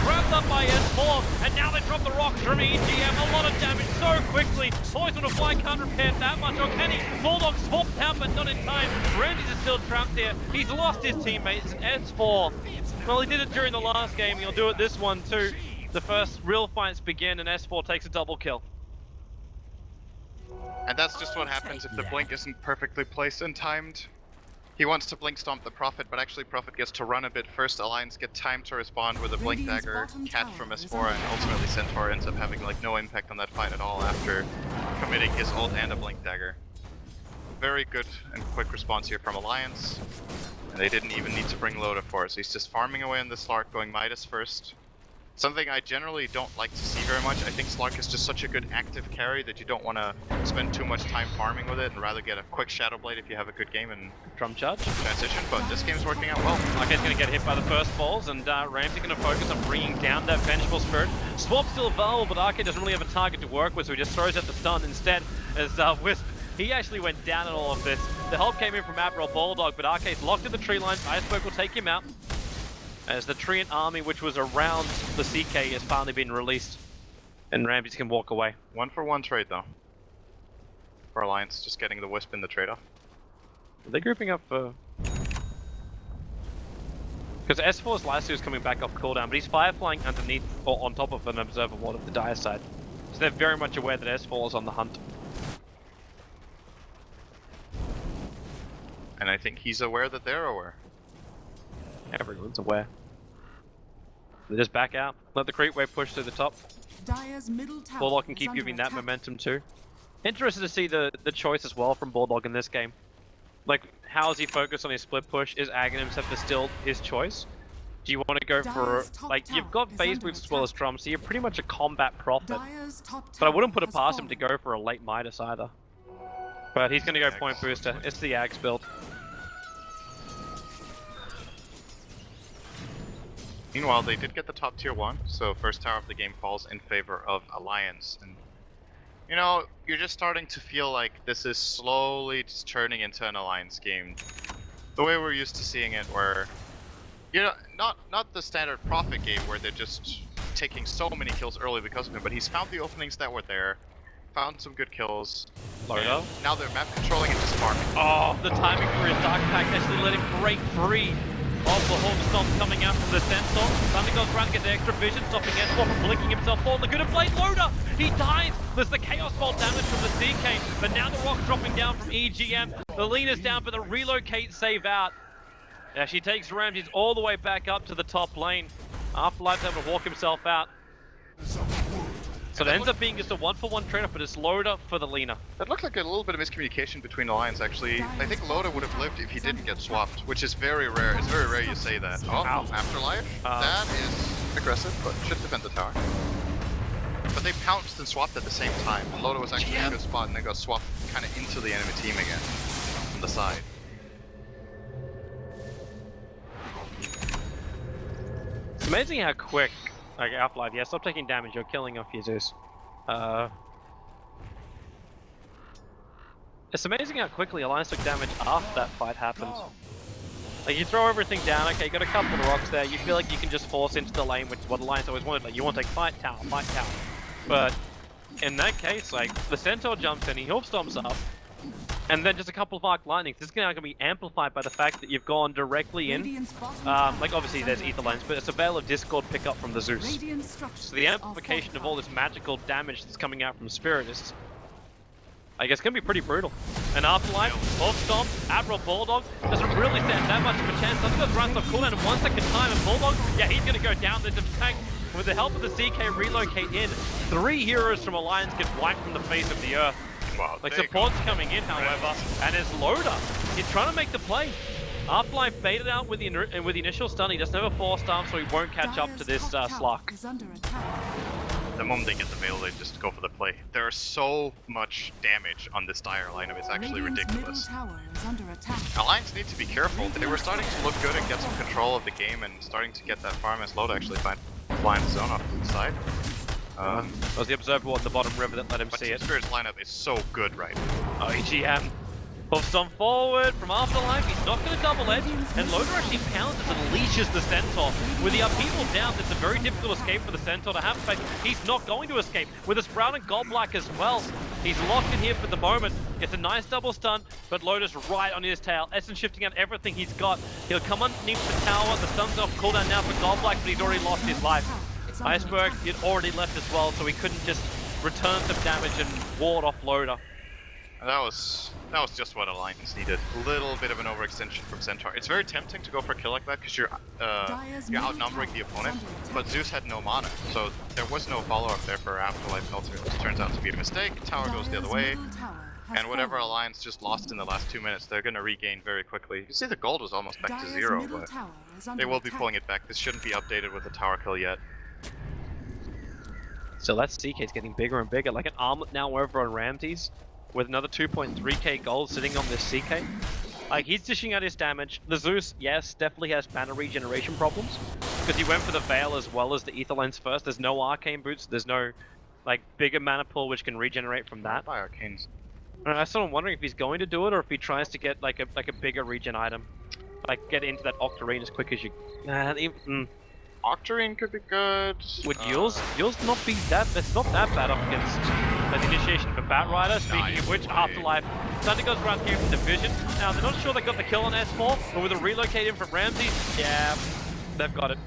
grabbed up by S4, and now they drop the rocks from EGM. A lot of damage so quickly. Poison of Fly can't repair that much. Or can he? Bulldog swapped out, but not in time. Randy's is still trapped there. He's lost his teammates. S4. Well, he did it during the last game. He'll do it this one too. The first real fights begin, and S4 takes a double kill. And that's just what happens if the blink isn't perfectly placed and timed. He wants to blink stomp the Prophet, but actually Prophet gets to run a bit first. Alliance get time to respond with a blink dagger, catch from S4, and ultimately Centaur ends up having like no impact on that fight at all after committing his ult and a blink dagger. Very good and quick response here from Alliance. And they didn't even need to bring Loda for it, so he's just farming away on the Slark, going Midas first. Something I generally don't like to see very much. I think Slark is just such a good active carry that you don't want to spend too much time farming with it and rather get a quick Shadow Blade if you have a good game and Drum charge. transition, but this game's working out well. Arcade's going to get hit by the first falls, and Ramsey going to focus on bringing down that Vengeful Spirit. Swap's still available, but Arcade doesn't really have a target to work with, so he just throws out the stun instead as Wisp, he actually went down in all of this. The help came in from Admiral Bulldog, but Arcade's locked in the tree line. Iceberg will take him out, as the Treant army, which was around the CK, has finally been released, and Ramsey can walk away. 1-for-1 trade though. For Alliance, just getting the Wisp in the trade-off. Are they grouping up for... Because S4's last is coming back off cooldown, but he's fireflying underneath or on top of an observer ward of the dire side. So they're very much aware that S4 is on the hunt. And I think he's aware that they're aware. Everyone's aware. They just back out, let the creep wave push to the top. Dire's middle tower Bulldog can is keep under giving that attack. momentum too. Interested to see the choice as well from Bulldog in this game. Like, how is he focused on his split push? Is Aghanim Scepter still his choice? Do you want to go for, Dire's top like, you've got tower is phase under moves as well as attack. Drum, so you're pretty much a combat prophet. Dire's top But I tower wouldn't put it has past him to fallen. go for a late Midas either. But he's going to go point booster. It's the Ags build. Meanwhile, they did get the top tier 1, so first tower of the game falls in favor of Alliance. And you know, you're just starting to feel like this is slowly just turning into an Alliance game. The way we're used to seeing it, where, you know, not the standard Prophet game where they're just taking so many kills early because of him, but he's found the openings that were there, found some good kills. Loda. Now they're map controlling and just farming. Oh, the timing for his Dark Pact actually let him break free of the Hawk Stomp coming out from the Centaur. Thundergod's trying to get the extra vision, stopping S4 from blinking himself forward. The good of Blade Loader! He dies! There's the Chaos Bolt damage from the CK, but now the rock's dropping down from EGM. The Lena's down, but the relocate save out. Yeah, she takes Ramses all the way back up to the top lane. Afterlife's able to walk himself out. So it ends up being just a 1-for-1 trade-off, but it's Loda for the Lena. That looked like a little bit of miscommunication between Alliance actually. I think Loda would have lived if he didn't get swapped, which is very rare. It's very rare you say that. Oh, Ow. Afterlife? That is aggressive, but should defend the tower. But they pounced and swapped at the same time. Loda was actually in a good spot and then got swapped kind of into the enemy team again from the side. It's amazing how quick, like Afterlife, yeah, stop taking damage, you're killing off your Zeus. It's amazing how quickly Alliance took damage after that fight happened. Like, you throw everything down, okay, you got a couple of rocks there, you feel like you can just force into the lane, which is what Alliance always wanted, like, you want to take fight tower. But in that case, like, the Centaur jumps in, he Hoof Stomps up, and then just a couple of Arc Lightnings. This is now going to be amplified by the fact that you've gone directly in. Radiant's bottom tower Like, obviously is there's under Ether attack. Lanes, but it's a Veil of Discord pickup from the Zeus. Radiant structures So the are amplification of fortified. all this magical damage that's coming out from Spirit is, I guess, going to be pretty brutal. And Afterlife, Hoof Stomp, Admiral Bulldog doesn't really stand that much of a chance. Thundergod's runs off cooldown in 1 second time, and Bulldog, yeah, he's going to go down this tank. With the help of the CK relocate in, 3 heroes from Alliance get wiped from the face of the earth. Wow, Like, they support's got coming in, however, and it's Loda. He's trying to make the play. Afterlife baited out with the initial stun. He doesn't have a 4-star, so he won't catch up to this Dire's top Slark. tower is under attack. The moment they get the Veil, they just go for the play. There's so much damage on this Dire lineup, it's actually Radiant's ridiculous. middle tower is under attack. Alliance need to be careful. They were starting to look good and get some control of the game and starting to get that farm as Loda actually flying the zone off to the side. That was the Observer on the bottom river that let him But see Team it. Spirit's lineup is so good right now. Oh, EGM. Hoof Stomp forward from Afterlife. He's not going to double edge. And Loda actually pounces and leashes the Centaur. With the upheaval down, it's a very difficult escape for the Centaur to have. In fact, he's not going to escape. With a Sprout and Godblack as well. He's locked in here for the moment. It's a nice double stun, but Loda's right on his tail. Essen shifting out everything he's got. He'll come underneath the tower. The stun's off cooldown now for Godblack, but he's already lost his life. It's under Iceberg, attack. he'd already left as well, so he couldn't just return some damage and ward off Loda. And that was just what Alliance needed. A little bit of an overextension from Centaur. It's very tempting to go for a kill like that because you're outnumbering the opponent, but Zeus had no mana, so there was no follow-up there for Afterlife. Ultimately, it turns out to be a mistake. Tower goes the other way. Dire's middle tower And whatever fallen. Alliance just lost in the last 2 minutes, they're gonna regain very quickly. You see the gold was almost back to Dire's 0, middle but tower is they under will be attack. pulling it back. This shouldn't be updated with a tower kill yet. So that CK's getting bigger and bigger, like an armlet now over on Ramses, with another 2.3k gold sitting on this CK. Like, he's dishing out his damage. The Zeus, yes, definitely has mana regeneration problems, because he went for the Veil as well as the Ether Lens first. There's no Arcane Boots, there's no, like, bigger mana pool which can regenerate from that. By Arcanes. And I still am wondering if he's going to do it, or if he tries to get, like a bigger regen item. Like, get into that Octarine as quick as you... Octarine could be good. Would yours not be that? It's not that bad up against the initiation of a Batrider. Speaking of which, Afterlife, Thunder goes around here from Division. Now they're not sure they got the kill on S4, but with a relocate in from Ramsey, yeah, they've got it.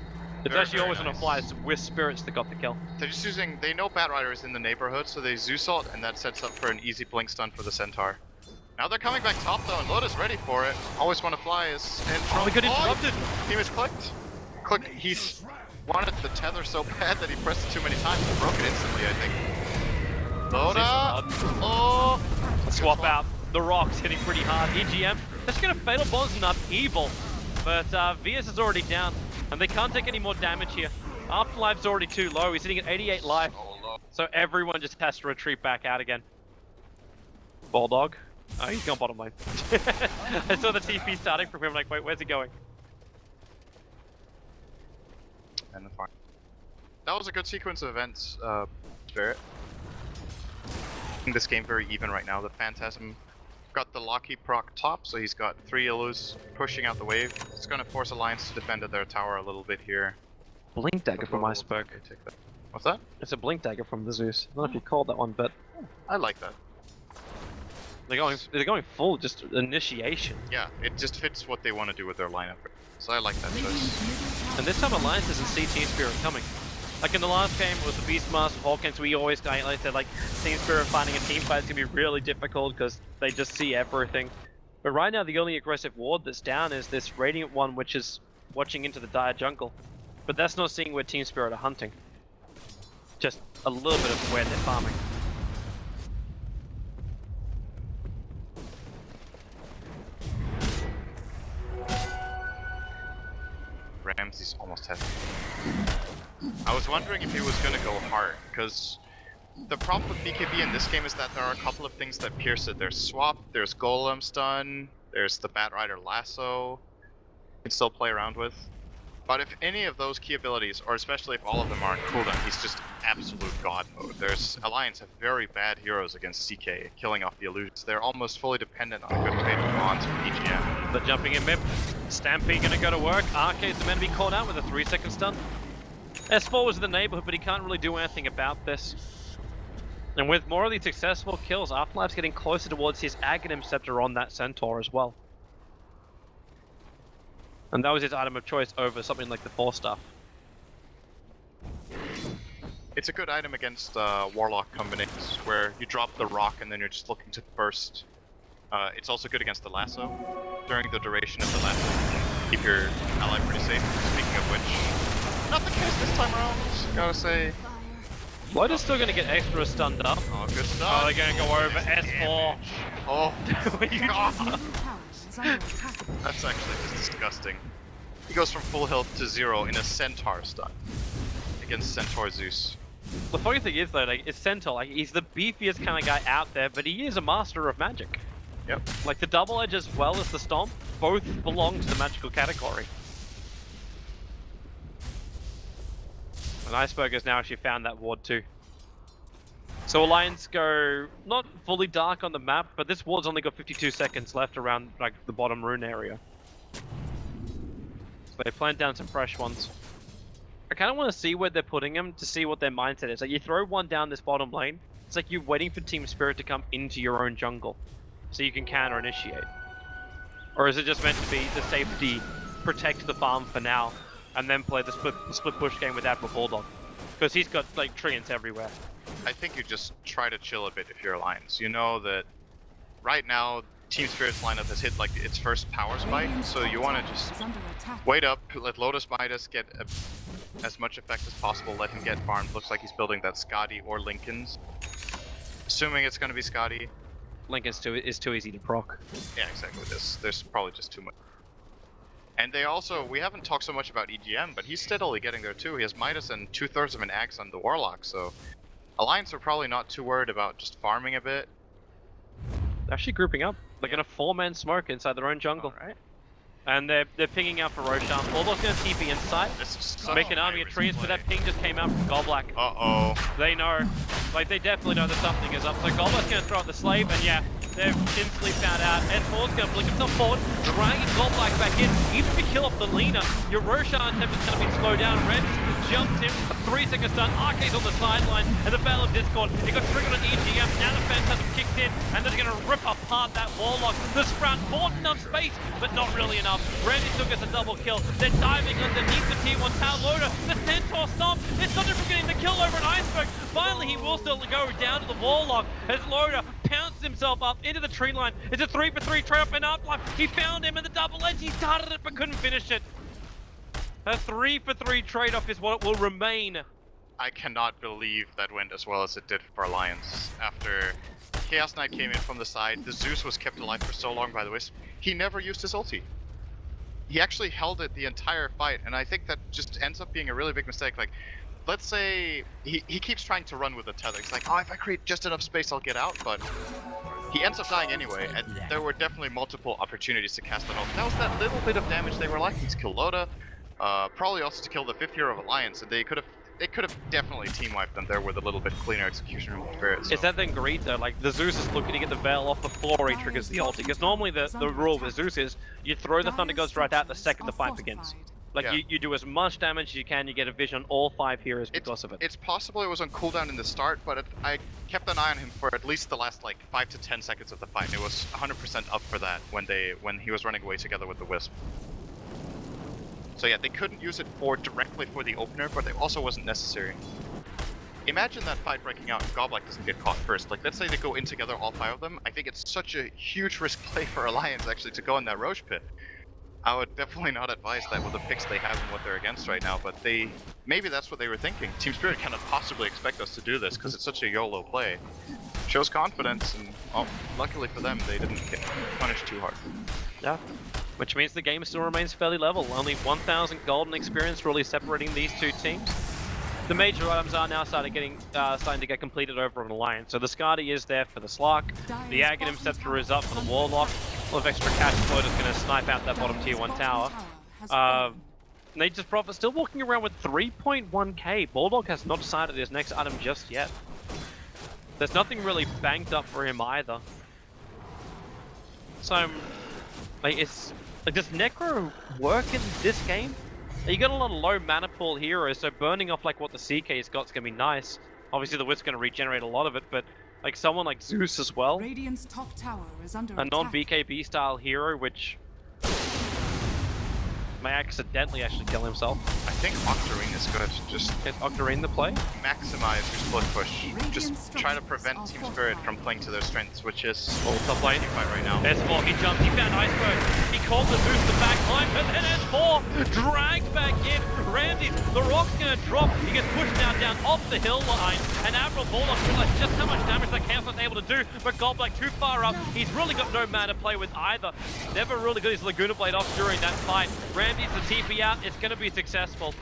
It's Very, actually very always on a nice. fly. It's Wisp Spirits that got the kill. They're just using. They know Batrider is in the neighborhood, so they Zeus ult, and that sets up for an easy blink stun for the Centaur. Now they're coming back top though, and Loda's ready for it. Always want to fly is. Oh, we got interrupted. Team is clicked. Click. He's wanted the tether so bad that he pressed it too many times and broke it instantly, I think. Loda! Oh! Swap out. The Rock's hitting pretty hard. EGM, that's gonna Fatal Bonds and Upheaval. But Vias is already down, and they can't take any more damage here. Afterlife's already too low. He's sitting at 88 life. So everyone just has to retreat back out again. Bulldog? Oh, he's gone bottom lane. I saw the TP starting from him, like, wait, where's he going? And the farm. That was a good sequence of events, Spirit. In this game very even right now. The Phantasm got the Locky proc top, so he's got 3 Illus pushing out the wave. It's gonna force Alliance to defend their tower a little bit here. Blink Dagger from We'll Iceberg. take that. What's that? It's a Blink Dagger from the Zeus. I don't know if you called that one, but I like that. they're going full just initiation. Yeah, it just fits what they want to do with their lineup. So I like that choice. Radiant's middle tower And this time Alliance doesn't see Team Spirit coming. Like in the last game, it was the Beastmaster, Hawkins, we always like said, like, Team Spirit finding a team fight is going to be really difficult because they just see everything. But right now, the only aggressive ward that's down is this Radiant one, which is watching into the dire jungle. But that's not seeing where Team Spirit are hunting. Just a little bit of where they're farming. Ramses almost has. I was wondering if he was gonna go hard, because the problem with BKB in this game is that there are a couple of things that pierce it. There's swap, there's golem stun, there's the Batrider lasso. You can still play around with. But if any of those key abilities, or especially if all of them are on cooldown, he's just absolute god mode. There's Alliance have very bad heroes against CK, killing off the illusions. They're almost fully dependent on a good fatal bonds from EGM. The jumping in mid. Stampede gonna go to work. Arcade's the man to be called out with a 3-second stun. S4 was in the neighborhood, but he can't really do anything about this. And with more of these successful kills, Afterlife's getting closer towards his Aghanim Scepter on that Centaur as well. And that was his item of choice over something like the Force stuff. It's a good item against Warlock combinations, where you drop the rock and then you're just looking to burst. It's also good against the lasso. During the duration of the lasso, keep your ally pretty safe. Speaking of which, not the case this time around, gotta say. Lloyd is still gonna get extra stunned up. Oh, good stuff. Oh, they're gonna go over S4. Oh, What you God. middle tower is under attack. That's actually just disgusting. He goes from full health to 0 in a Centaur stun against Centaur Zeus. The funny thing is though, like, it's Centaur, like, he's the beefiest kind of guy out there, but he is a master of magic. Yep. Like, the double edge as well as the stomp, both belong to the magical category. And Iceberg has now actually found that ward too. So Alliance go not fully dark on the map, but this ward's only got 52 seconds left around, like, the bottom rune area. So they plant down some fresh ones. I kind of want to see where they're putting them to see what their mindset is. Like, you throw one down this bottom lane, it's like you're waiting for Team Spirit to come into your own jungle, so you can counter initiate. Or is it just meant to be the safety, protect the farm for now, and then play the split push game with Admiral Bulldog? Because he's got, like, treants everywhere. I think you just try to chill a bit if you're Alliance. You know that right now, Team Spirit's lineup has hit like its first power spike, so you want to just Is under attack. wait up, let Lotus Midas get as much effect as possible, let him get farmed. Looks like he's building that Scotty or Lincoln's. Assuming it's going to be Scotty. uplink is too easy to proc. Yeah, exactly. There's probably just too much. And they also, we haven't talked so much about EGM, but he's steadily getting there too. He has Midas and 2/3 of an axe on the Warlock, so Alliance are probably not too worried about just farming a bit. They're actually grouping up. They're gonna 4-man smoke inside their own jungle. Alright. And they're pinging out for Roshan. Bulldog's gonna TP inside. This is such Make an a army of high-risk trees, but play. that ping just came out from Golblack. Uh-oh. They know. Like, they definitely know that something is up. So Golblack's gonna throw out the slave, and yeah, they've instantly found out. S4's gonna blink himself forward, dragging Golblack back in. Even if you kill off the Lina, your Roshan attempt is gonna be slowed down. Red jumps him, a 3-second stun. Arcade's on the sideline, and the Battle of Discord. It got triggered on EGM. Now the Phantasm kicks in, and they're gonna rip apart that Warlock. The Sprout bought enough space, but not really enough. Randy still gets a double kill. They're diving underneath the T1 tower loader. The Centaur stomp. It's not from getting the kill over an iceberg. Finally, he will still go down to the Warlock as Loader pounces himself up into the tree line. It's a 3-for-3 trade-off and uplife. He found him in the double edge. He started it but couldn't finish it. A 3-for-3 trade-off is what it will remain. I cannot believe that went as well as it did for Alliance. After Chaos Knight came in from the side, the Zeus was kept alive for so long by the Wisp. He never used his ulti. He actually held it the entire fight, and I think that just ends up being a really big mistake. Like, let's say he keeps trying to run with the tether. He's like, oh, if I create just enough space, I'll get out, but he ends up dying anyway, and there were definitely multiple opportunities to cast an ult. That was that little bit of damage they were liking to kill Loda, probably also to kill the 5th hero of Alliance, and they could have definitely team wiped them there with a little bit cleaner execution from Spirit. So. Is that then greed though? Like, the Zeus is looking to get the Veil off before he triggers the ulti, because normally the rule with Zeus is you throw the Thunder Ghost right out the second the fight begins. Like, Yeah. you do as much damage as you can, you get a vision on all 5 heroes because of it. It's possible it was on cooldown in the start, but I kept an eye on him for at least the last like 5 to 10 seconds of the fight, and it was 100% up for that when he was running away together with the Wisp. So yeah, they couldn't use it directly for the opener, but it also wasn't necessary. Imagine that fight breaking out and Golblack doesn't get caught first. Like, let's say they go in together, all 5 of them. I think it's such a huge risk play for Alliance actually to go in that Roche pit. I would definitely not advise that with the picks they have and what they're against right now, but maybe that's what they were thinking. Team Spirit cannot possibly expect us to do this because it's such a YOLO play. Shows confidence, and well, luckily for them, they didn't get punished too hard. Yeah. Which means the game still remains fairly level. Only 1,000 golden experience really separating these two teams. The major items are now starting to get completed over an Alliance. So the Skadi is there for the Slark, the Aghanim Scepter is up for the Warlock, a lot of extra cash flow is going to snipe out that bottom tier 1 tower. Nature's Prophet still walking around with 3.1k. Bulldog has not decided his next item just yet. There's nothing really banked up for him either. So, like, does Necro work in this game? You got a lot of low mana pool heroes, so burning off like what the CK's got's gonna be nice. Obviously the Wisp's gonna regenerate a lot of it, but like someone like Zeus as well, Radiant's top tower is under a non-BKB style hero, which may accidentally actually kill himself. I think Octarine is good. Just Is Octarine the play? maximize your split push. Just try to prevent Team Spirit from playing to their strengths, which is All top lane. fight right now. S4, he jumped, he found Iceberg, he called the Zeus the back line, but then S4 dragged back in. Randy, the rock's gonna drop, he gets pushed down off the hill line, and Admiral Bulldog realized just how much damage that Chaos was able to do, but Golblack too far up, he's really got no mana to play with either. Never really got his Laguna Blade off during that fight. Randy's the TP out, it's gonna be successful.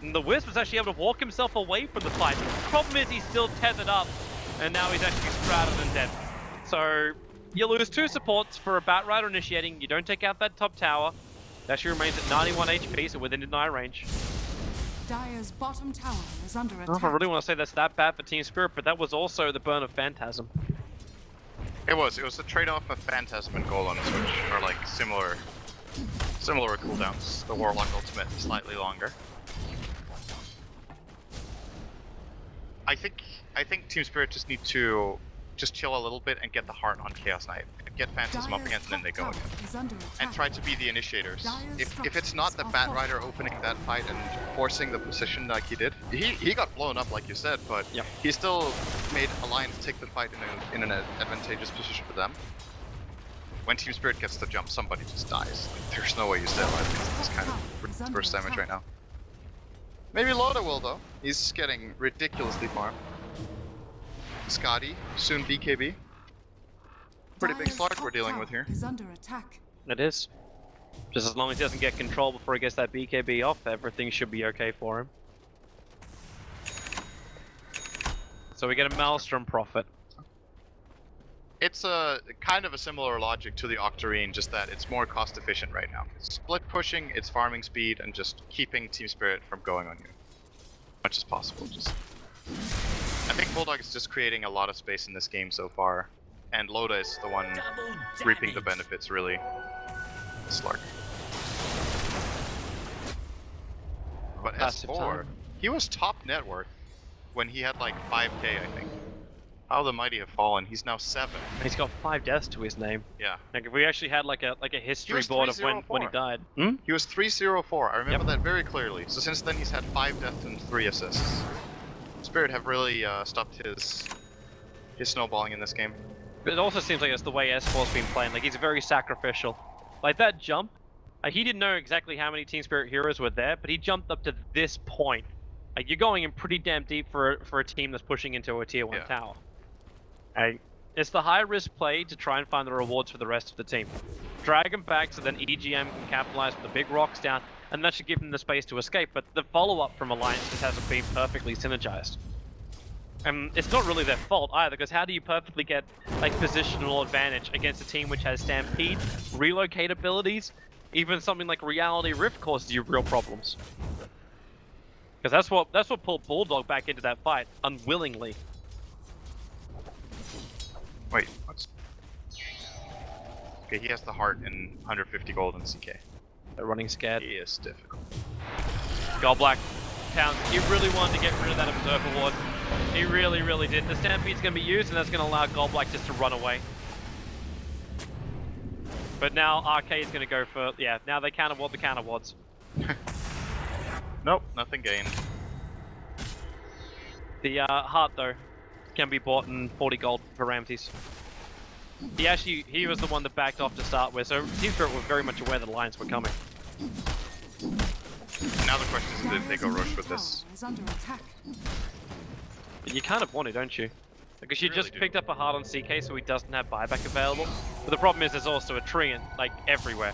And the Wisp was actually able to walk himself away from the fight. Problem is he's still tethered up, and now he's actually sprouted and dead. So you lose 2 supports for a Batrider initiating, you don't take out that top tower. That actually remains at 91 HP, so within deny range. Dire's bottom tower is under I don't know attack. if I really want to say that's that bad for Team Spirit, but that was also the burn of Phantasm. It was the trade-off of Phantasm and Golem, which are like similar cooldowns. The Warlock ultimate is slightly longer. I think Team Spirit just need to just chill a little bit and get the heart on Chaos Knight. Get Phantasm up again, and then they go again. And try to be the initiators. If it's not the Batrider opening that fight and forcing the position like he did, he got blown up like you said, but Yep. he still made Alliance take the fight in an advantageous position for them. When Team Spirit gets the jump, somebody just dies. Like, there's no way you stay alive against this kind of burst damage right now. Maybe Loda will though. He's getting ridiculously farmed. Skadi, soon BKB. pretty big Dire's slug top we're dealing tower with here. is under attack. It is. Just as long as he doesn't get control before he gets that BKB off, everything should be okay for him. So we get a Maelstrom Prophet. It's a kind of a similar logic to the Octarine, just that it's more cost efficient right now. It's split pushing, it's farming speed, and just keeping Team Spirit from going on you as much as possible. I think Bulldog is just creating a lot of space in this game so far, and Loda is the one reaping the benefits, really. Slark. But Passive S4, time. he was top net worth when he had like 5k, I think. How the mighty have fallen. He's now 7. He's got 5 deaths to his name. Yeah. Like if we actually had like a history was board of when he 304. died. Hmm? He was 304. I remember that very clearly. So since then, he's had 5 deaths and 3 assists. Spirit have really stopped his snowballing in this game. But it also seems like it's the way S4's been playing. Like he's very sacrificial. Like that jump, he didn't know exactly how many Team Spirit heroes were there, but he jumped up to this point. Like you're going in pretty damn deep for a team that's pushing into a tier 1 tower. It's the high risk play to try and find the rewards for the rest of the team. Drag them back so then EGM can capitalize with the big rocks down, and that should give them the space to escape. But the follow-up from Alliance just hasn't been perfectly synergized. And it's not really their fault either, because how do you perfectly get like positional advantage against a team which has Stampede, relocate abilities, even something like Reality Rift causes you real problems. Because that's what pulled Bulldog back into that fight, unwillingly. Wait, what's... Okay, he has the heart and 150 gold in CK. They're running scared. He is difficult. Godblack Pounds, he really wanted to get rid of that Observer Ward. He really, really did. The Stampede's going to be used, and that's going to allow Godblack just to run away. But now Arcade's going to go for... Yeah, now they counter ward the counter wards. Nope, nothing gained. The heart, though, can be bought in 40 gold for Ramses. He was the one that backed off to start with, so Team Spirit were very much aware that the Lions were coming. Now the question is if they go rush with this. Is under attack. But you kind of want to, don't you? Because you Really just do. picked up a heart on CK, so he doesn't have buyback available. But the problem is there's also a tree like everywhere,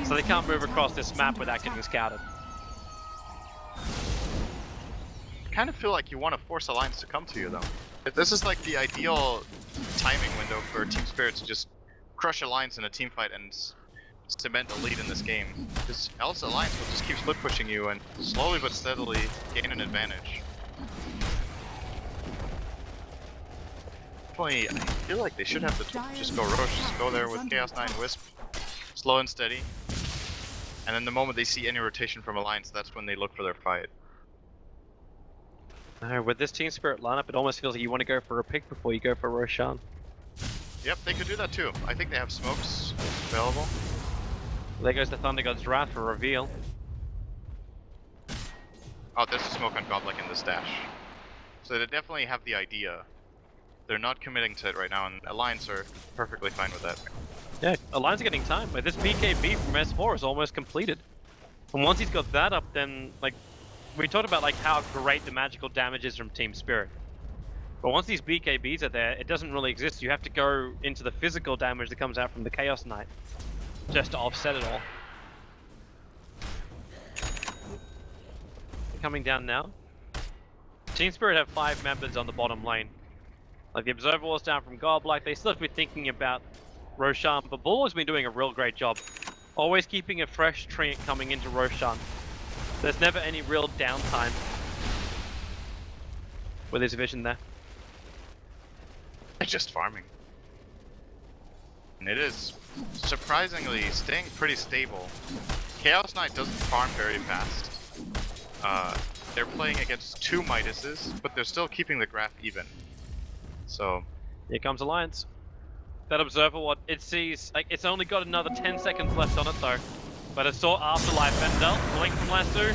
so they can't move across this map without getting scouted. I kind of feel like you want to force Alliance to come to you, though. This is like the ideal timing window for Team Spirit to just crush Alliance in a team fight and cement a lead in this game. Because else Alliance will just keep split pushing you and slowly but steadily gain an advantage. Definitely, I feel like they should have to just go rush, just go there with Chaos Knight and Wisp, slow and steady. And then the moment they see any rotation from Alliance, that's when they look for their fight. With this Team Spirit lineup, it almost feels like you want to go for a pick before you go for Roshan. Yep, they could do that too. I think they have smokes available. There goes the Thunder God's Wrath for reveal. Oh, there's a smoke on Godlike in this dash. So they definitely have the idea. They're not committing to it right now, and Alliance are perfectly fine with that. Yeah, Alliance are getting time. Like this BKB from S4 is almost completed. And once he's got that up, then like we talked about like how great the magical damage is from Team Spirit. But once these BKBs are there, it doesn't really exist. You have to go into the physical damage that comes out from the Chaos Knight just to offset it all. Coming down now. Team Spirit have 5 members on the bottom lane. Like the Observer Wall's down from Godlike, they still have to be thinking about Roshan, but Bulldog's been doing a real great job. Always keeping a fresh treant coming into Roshan. There's never any real downtime with his vision there. They're just farming. And it is surprisingly staying pretty stable. Chaos Knight doesn't farm very fast. They're playing against 2 Midases, but they're still keeping the graph even. So here comes Alliance. That Observer Ward, it sees, like, it's only got another 10 seconds left on it though. But it saw Afterlife Vendel, blink from Lasso.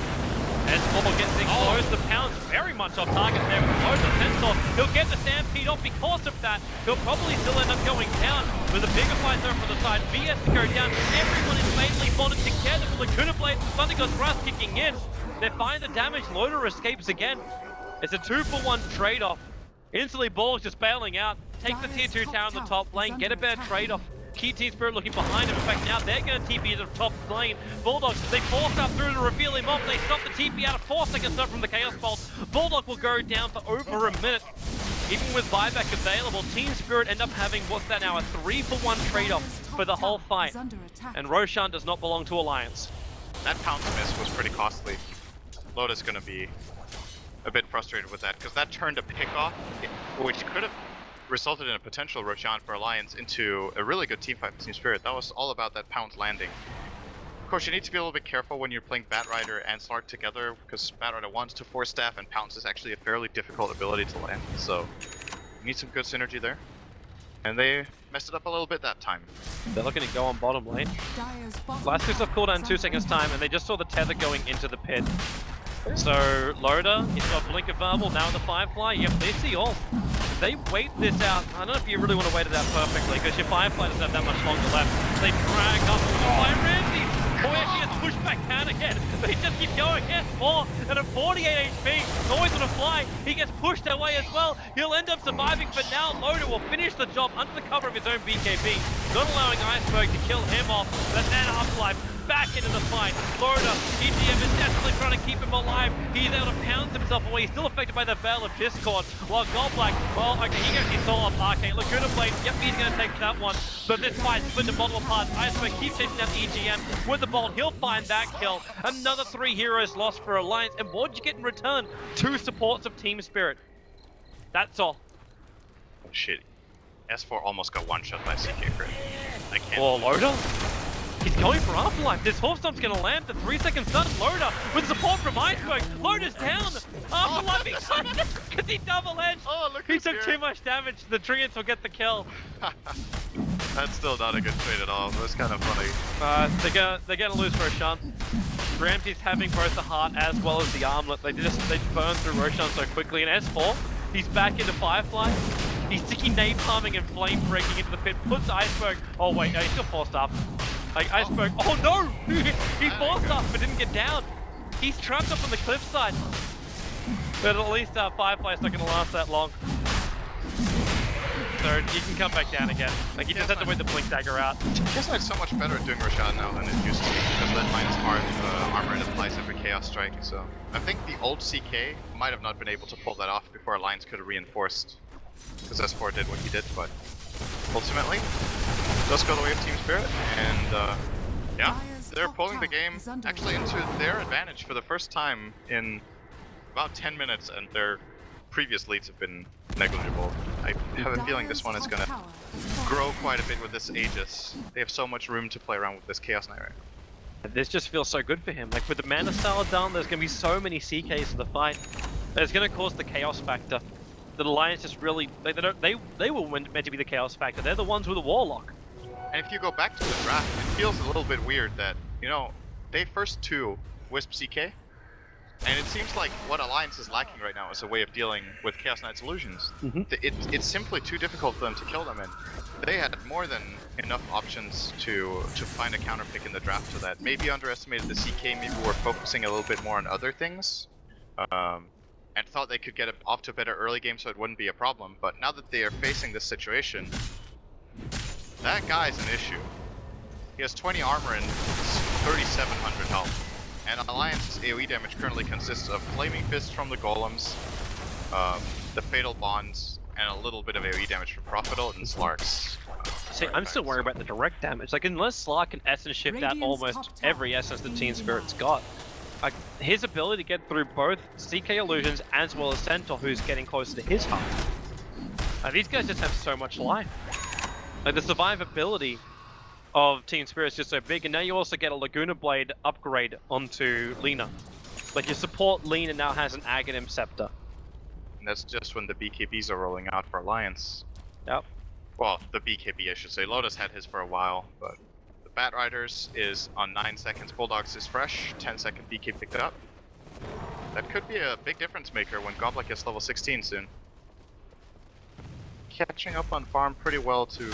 As Bubble gets exposed, the Pound's very much off target there with both the Centaur. He'll get the Stampede off because of that. He'll probably still end up going down with a bigger fight there from the side. VS to go down. Everyone is mainly bonded together with Lacuna Blade and Thunder God's Wrath kicking in. They find the damage, Loader escapes again. It's a 2-for-1 trade-off. Instantly, Ball's just bailing out. take the tier 2 tower in the top lane, get a better trade-off. Keep Team Spirit looking behind him. In fact, now they're going to TP to the top lane. Bulldog, they force up through to reveal him off. They stop the TP out of 4 seconds left from the Chaos Bolt. Bulldog will go down for over a minute. Even with buyback available, Team Spirit end up having, what's that now, a 3-for-1 trade-off for the whole fight. And Roshan does not belong to Alliance. That pounce miss was pretty costly. Lotus going to be a bit frustrated with that, because that turned a pick off, which could have resulted in a potential Roshan for Alliance into a really good teamfight for Team Spirit. That was all about that pounce landing. Of course, you need to be a little bit careful when you're playing Batrider and Slark together, because Batrider wants to force staff and Pounce is actually a fairly difficult ability to land, so you need some good synergy there. And they messed it up a little bit that time. They're looking to go on bottom lane. Last piece of cooldown in 2 seconds time, and they just saw the tether going into the pit. So Loda, he's got Blink available now in the Firefly. Yep, they see all. If they wait this out, I don't know if you really want to wait it out perfectly, because your Firefly doesn't have that much longer left. They drag up by Ramsey. Boy, actually gets pushed back down again. They just keep going. S4 and a 48 HP. Always on a fly. He gets pushed away as well. He'll end up surviving, but now Loda will finish the job under the cover of his own BKB. Not allowing Iceberg to kill him off. But then Afterlife back into the fight. Loda, EGM is desperately trying to keep him alive. He's able to pounce himself away. He's still affected by the Veil of Discord. While Goldblack, well, okay, he gets his soul off Arcane. Laguna Blade, yep, he's going to take that one. But this fight split into multiple parts. Iceberg keeps chasing down EGM with the bolt. He'll find that kill. Another 3 heroes lost for Alliance. And what'd you get in return? 2 supports of Team Spirit. That's all. Oh, shit. S4 almost got one-shot by CK Crit. I can't. Oh, Loda? He's going for Afterlife. This Horse Stomp's going to land. The 3-second stun. Loda with support from Iceberg. Loda's down. Afterlife because he double edged. Oh, look He took too much damage. The Treants will get the kill. That's still not a good trade at all. It was kind of funny. They're gonna lose Roshan. Ramsey's having both the heart as well as the armlet. They burn through Roshan so quickly. And S4, he's back into Firefly. He's sticking napalming and flame breaking into the pit. Puts Iceberg. Oh wait, no, he's still forced up. Like Iceberg. Oh no! He forced up but didn't get down. He's trapped up on the cliffside. But at least Firefly's not gonna last that long. So you can come back down again. Like you just have to wait the Blink Dagger out. Guess it's so much better at doing Roshan now than it used to be, because lead minus hard armor and applies every Chaos Strike, so I think the old CK might have not been able to pull that off before Alliance could have reinforced, because S4 did what he did, but ultimately does go the way of Team Spirit, and yeah, they're pulling the game actually into their advantage for the first time in about 10 minutes, and their previous leads have been negligible. I have a feeling this one is going to grow quite a bit with this Aegis. They have so much room to play around with this Chaos Knight right now. This just feels so good for him. Like with the mana style down, there's going to be so many CKs in the fight. It's going to cause the chaos factor. The Alliance just really, they were meant to be the chaos factor. They're the ones with the Warlock. And if you go back to the draft, it feels a little bit weird that, you know, they first 2 Wisp CK, and it seems like what Alliance is lacking right now is a way of dealing with Chaos Knight's illusions. It's simply too difficult for them to kill them, and they had more than enough options to find a counter pick in the draft to that. Maybe underestimated the CK, maybe were focusing a little bit more on other things, and thought they could get off to a better early game so it wouldn't be a problem. But now that they are facing this situation, that guy's an issue. He has 20 armor and 3,700 health. And Alliance's AoE damage currently consists of Flaming Fists from the Golems, the Fatal Bonds, and a little bit of AoE damage from Profitable and Slarks. See, I'm still worried about the direct damage. Like, unless Slark can essence shift out almost every essence the Team Spirit's got, like, his ability to get through both CK Illusions as well as Centaur, who's getting closer to his heart. These guys just have so much life. Like, the survivability of Team Spirit is just so big, and now you also get a Laguna Blade upgrade onto Lina. Like, your support Lina now has an Aghanim Scepter. And that's just when the BKBs are rolling out for Alliance. Yep. Well, the BKB I should say. Lotus had his for a while, but the Batriders is on 9 seconds. Bulldogs is fresh, 10-second BK picked up. That could be a big difference maker when Goblet gets level 16 soon. Catching up on farm pretty well to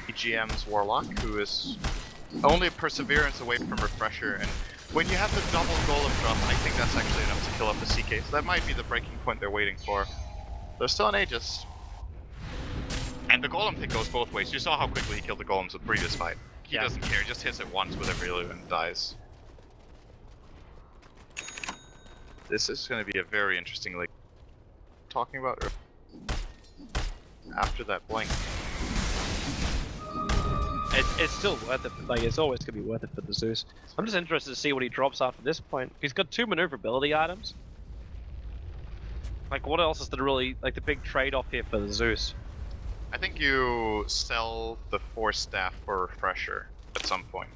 EGM's Warlock, who is only a Perseverance away from Refresher, and when you have the double Golem drop, I think that's actually enough to kill up the CK, so that might be the breaking point they're waiting for. There's still an Aegis. And the golem thing goes both ways. You saw how quickly he killed the golems with the previous fight. He Yeah. doesn't care, he just hits it once with every loot and dies. This is going to be a very interesting like talking about after that blink. It's still worth it. Like it's always gonna be worth it for the Zeus. I'm just interested to see what he drops after this point. He's got 2 maneuverability items. Like what else is the really like the big trade-off here for the Zeus? I think you sell the Force Staff for Refresher at some point.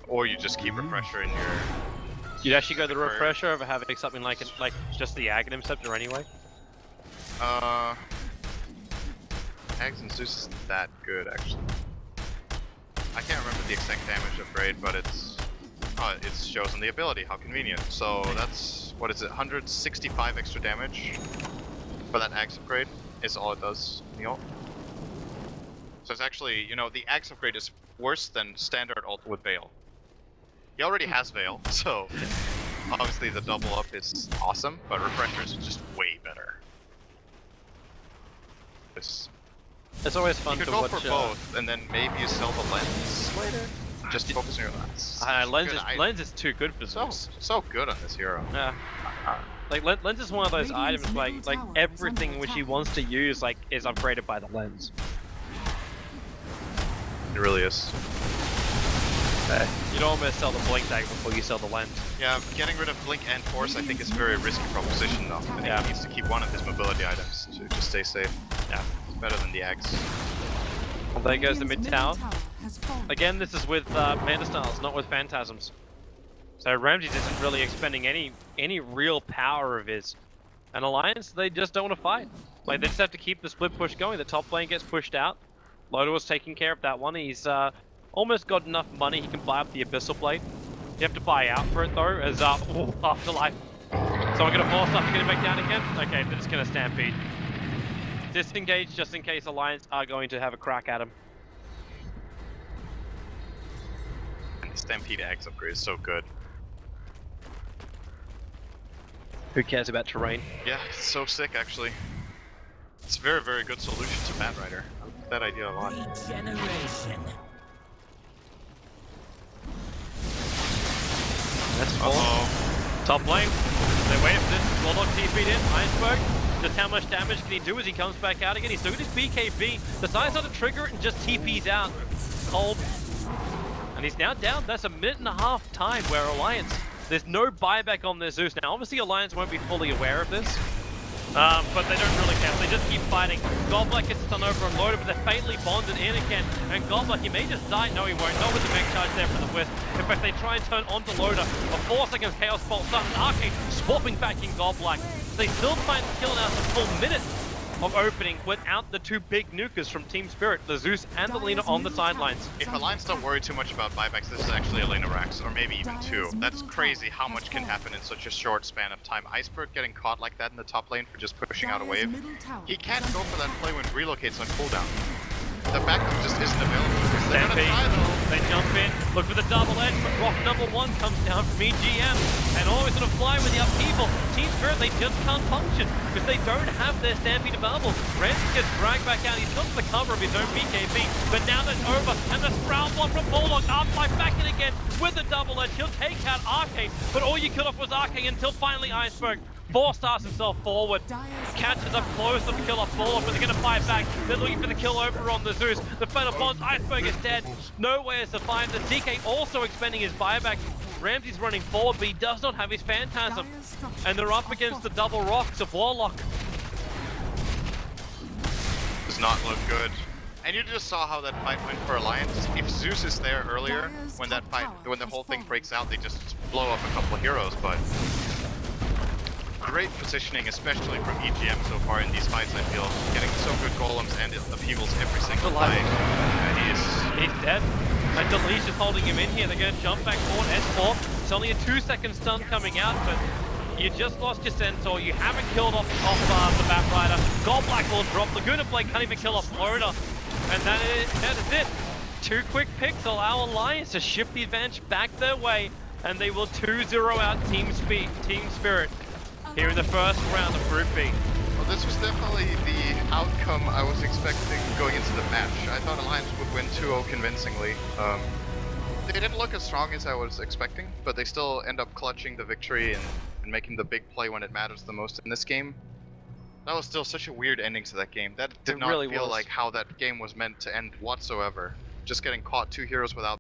Or you just keep Refresher in your... You'd actually go the Refresher over having something like just the Aghanim Scepter anyway? Ags and Zeus isn't that good, actually. I can't remember the exact damage upgrade, but it's... Oh, it shows on the ability, how convenient. So that's... What is it? 165 extra damage for that Axe upgrade is all it does in the ult. So it's actually, you know, the Axe upgrade is worse than standard ult with Veil. He already has Veil, so obviously the double up is awesome, but Refreshers is just way better. It's always fun you to could go watch. for both, and then maybe you sell the lens later. Just focus on your lens. Lens is too good for so Zeus. so good on this hero. Yeah. Like lens is one of those items like everything which he wants to use like is upgraded by the lens. It really is. You'd almost sell the blink tag before you sell the lens. Yeah, getting rid of Blink and Force I think is a very risky proposition though. I think he needs to keep one of his mobility items to just stay safe. Yeah. It's better than the Axe. Well, there goes the mid tower. Again, this is with Manta Styles, not with Phantasms. So Ramses isn't really expending any real power of his. And Alliance, they just don't want to fight. Like they just have to keep the split push going. The top lane gets pushed out. Loda was taking care of that one. He's almost got enough money he can buy up the Abyssal Blade. You have to buy out for it though, as Afterlife. So we're gonna force stuff to get him back down again? Okay, they're just gonna stampede. Disengage just in case Alliance are going to have a crack at him. And the Stampede Axe upgrade is so good. Who cares about terrain? Yeah, it's so sick actually. It's a very, very good solution to Bat Rider. I like that idea a lot. Regeneration. That's full. Top lane. They wait for this. Warlock TP'd in. Iceberg. Just how much damage can he do as he comes back out again? He's still got his BKB. Decides not to trigger it and just TP's out. Cold. And he's now down. That's a 1.5 minute time where Alliance, there's no buyback on their Zeus. Now, obviously, Alliance won't be fully aware of this. But they don't really care. They just keep fighting. Godblack gets stun over and loaded, but they're fatally bonded in again. And Godblack, he may just die. No, he won't. Not with the mech charge there for the Wisp. In fact, they try and turn onto Loader. A 4 seconds Chaos Bolt stun. And Arcade swapping back in Godblack. They still try and kill out the full minute of opening without the 2 big nukers from Team Spirit, the Zeus and the Lina on the sidelines. If Alliance don't worry too much about buybacks, this is actually a Lena Rax, or maybe even 2. That's crazy how much can happen in such a short span of time. Iceberg getting caught like that in the top lane for just pushing out a wave. He can't go for that play when relocates on cooldown. The backup just isn't available. They're gonna try though. They jump in, look for the double edge, but rock number 1 comes down from EGM. And always gonna fly with the upheaval. Team Spirit, they just can't function because they don't have their Stampede available. Ramsey gets dragged back out. He's got the cover of his own BKB, but now that's over. And the Sprout one from Warlock. Afterlife back in again with the double edge. He'll take out Arcade, but all you killed off was Arcade until finally Iceberg 4-stars himself forward. Catches up close to the kill off Warlock, but they're going to fight back. They're looking for the kill over on the Zeus. The Fatal Bonds, Iceberg is dead. Nowhere to find. The DK also expending his buyback. Ramsey's running forward, but he does not have his Phantasm. And they're up against the double rocks of Warlock. Does not look good. And you just saw how that fight went for Alliance. If Zeus is there earlier, when that fight, when the whole thing breaks out, they just blow up a couple of heroes, but great positioning, especially from EGM so far in these fights, I feel. Getting so good golems and upheavals every single fight. He's dead. And Delish is holding him in here. They're going to jump back forward. S4. It's only a 2-second stun coming out, but you just lost your Centaur. You haven't killed off the Batrider. Godblack will drop. Laguna Blade can't even kill off Loader. And that is it. 2 quick picks allow Alliance to shift the advantage back their way, and they will 2-0 out Team Spirit here in the first round of Group B. Well, this was definitely the outcome I was expecting going into the match. I thought Alliance would win 2-0 convincingly. They didn't look as strong as I was expecting, but they still end up clutching the victory and making the big play when it matters the most in this game. That was still such a weird ending to that game. That did It not really feel was. like how that game was meant to end whatsoever. Just getting caught 2 heroes without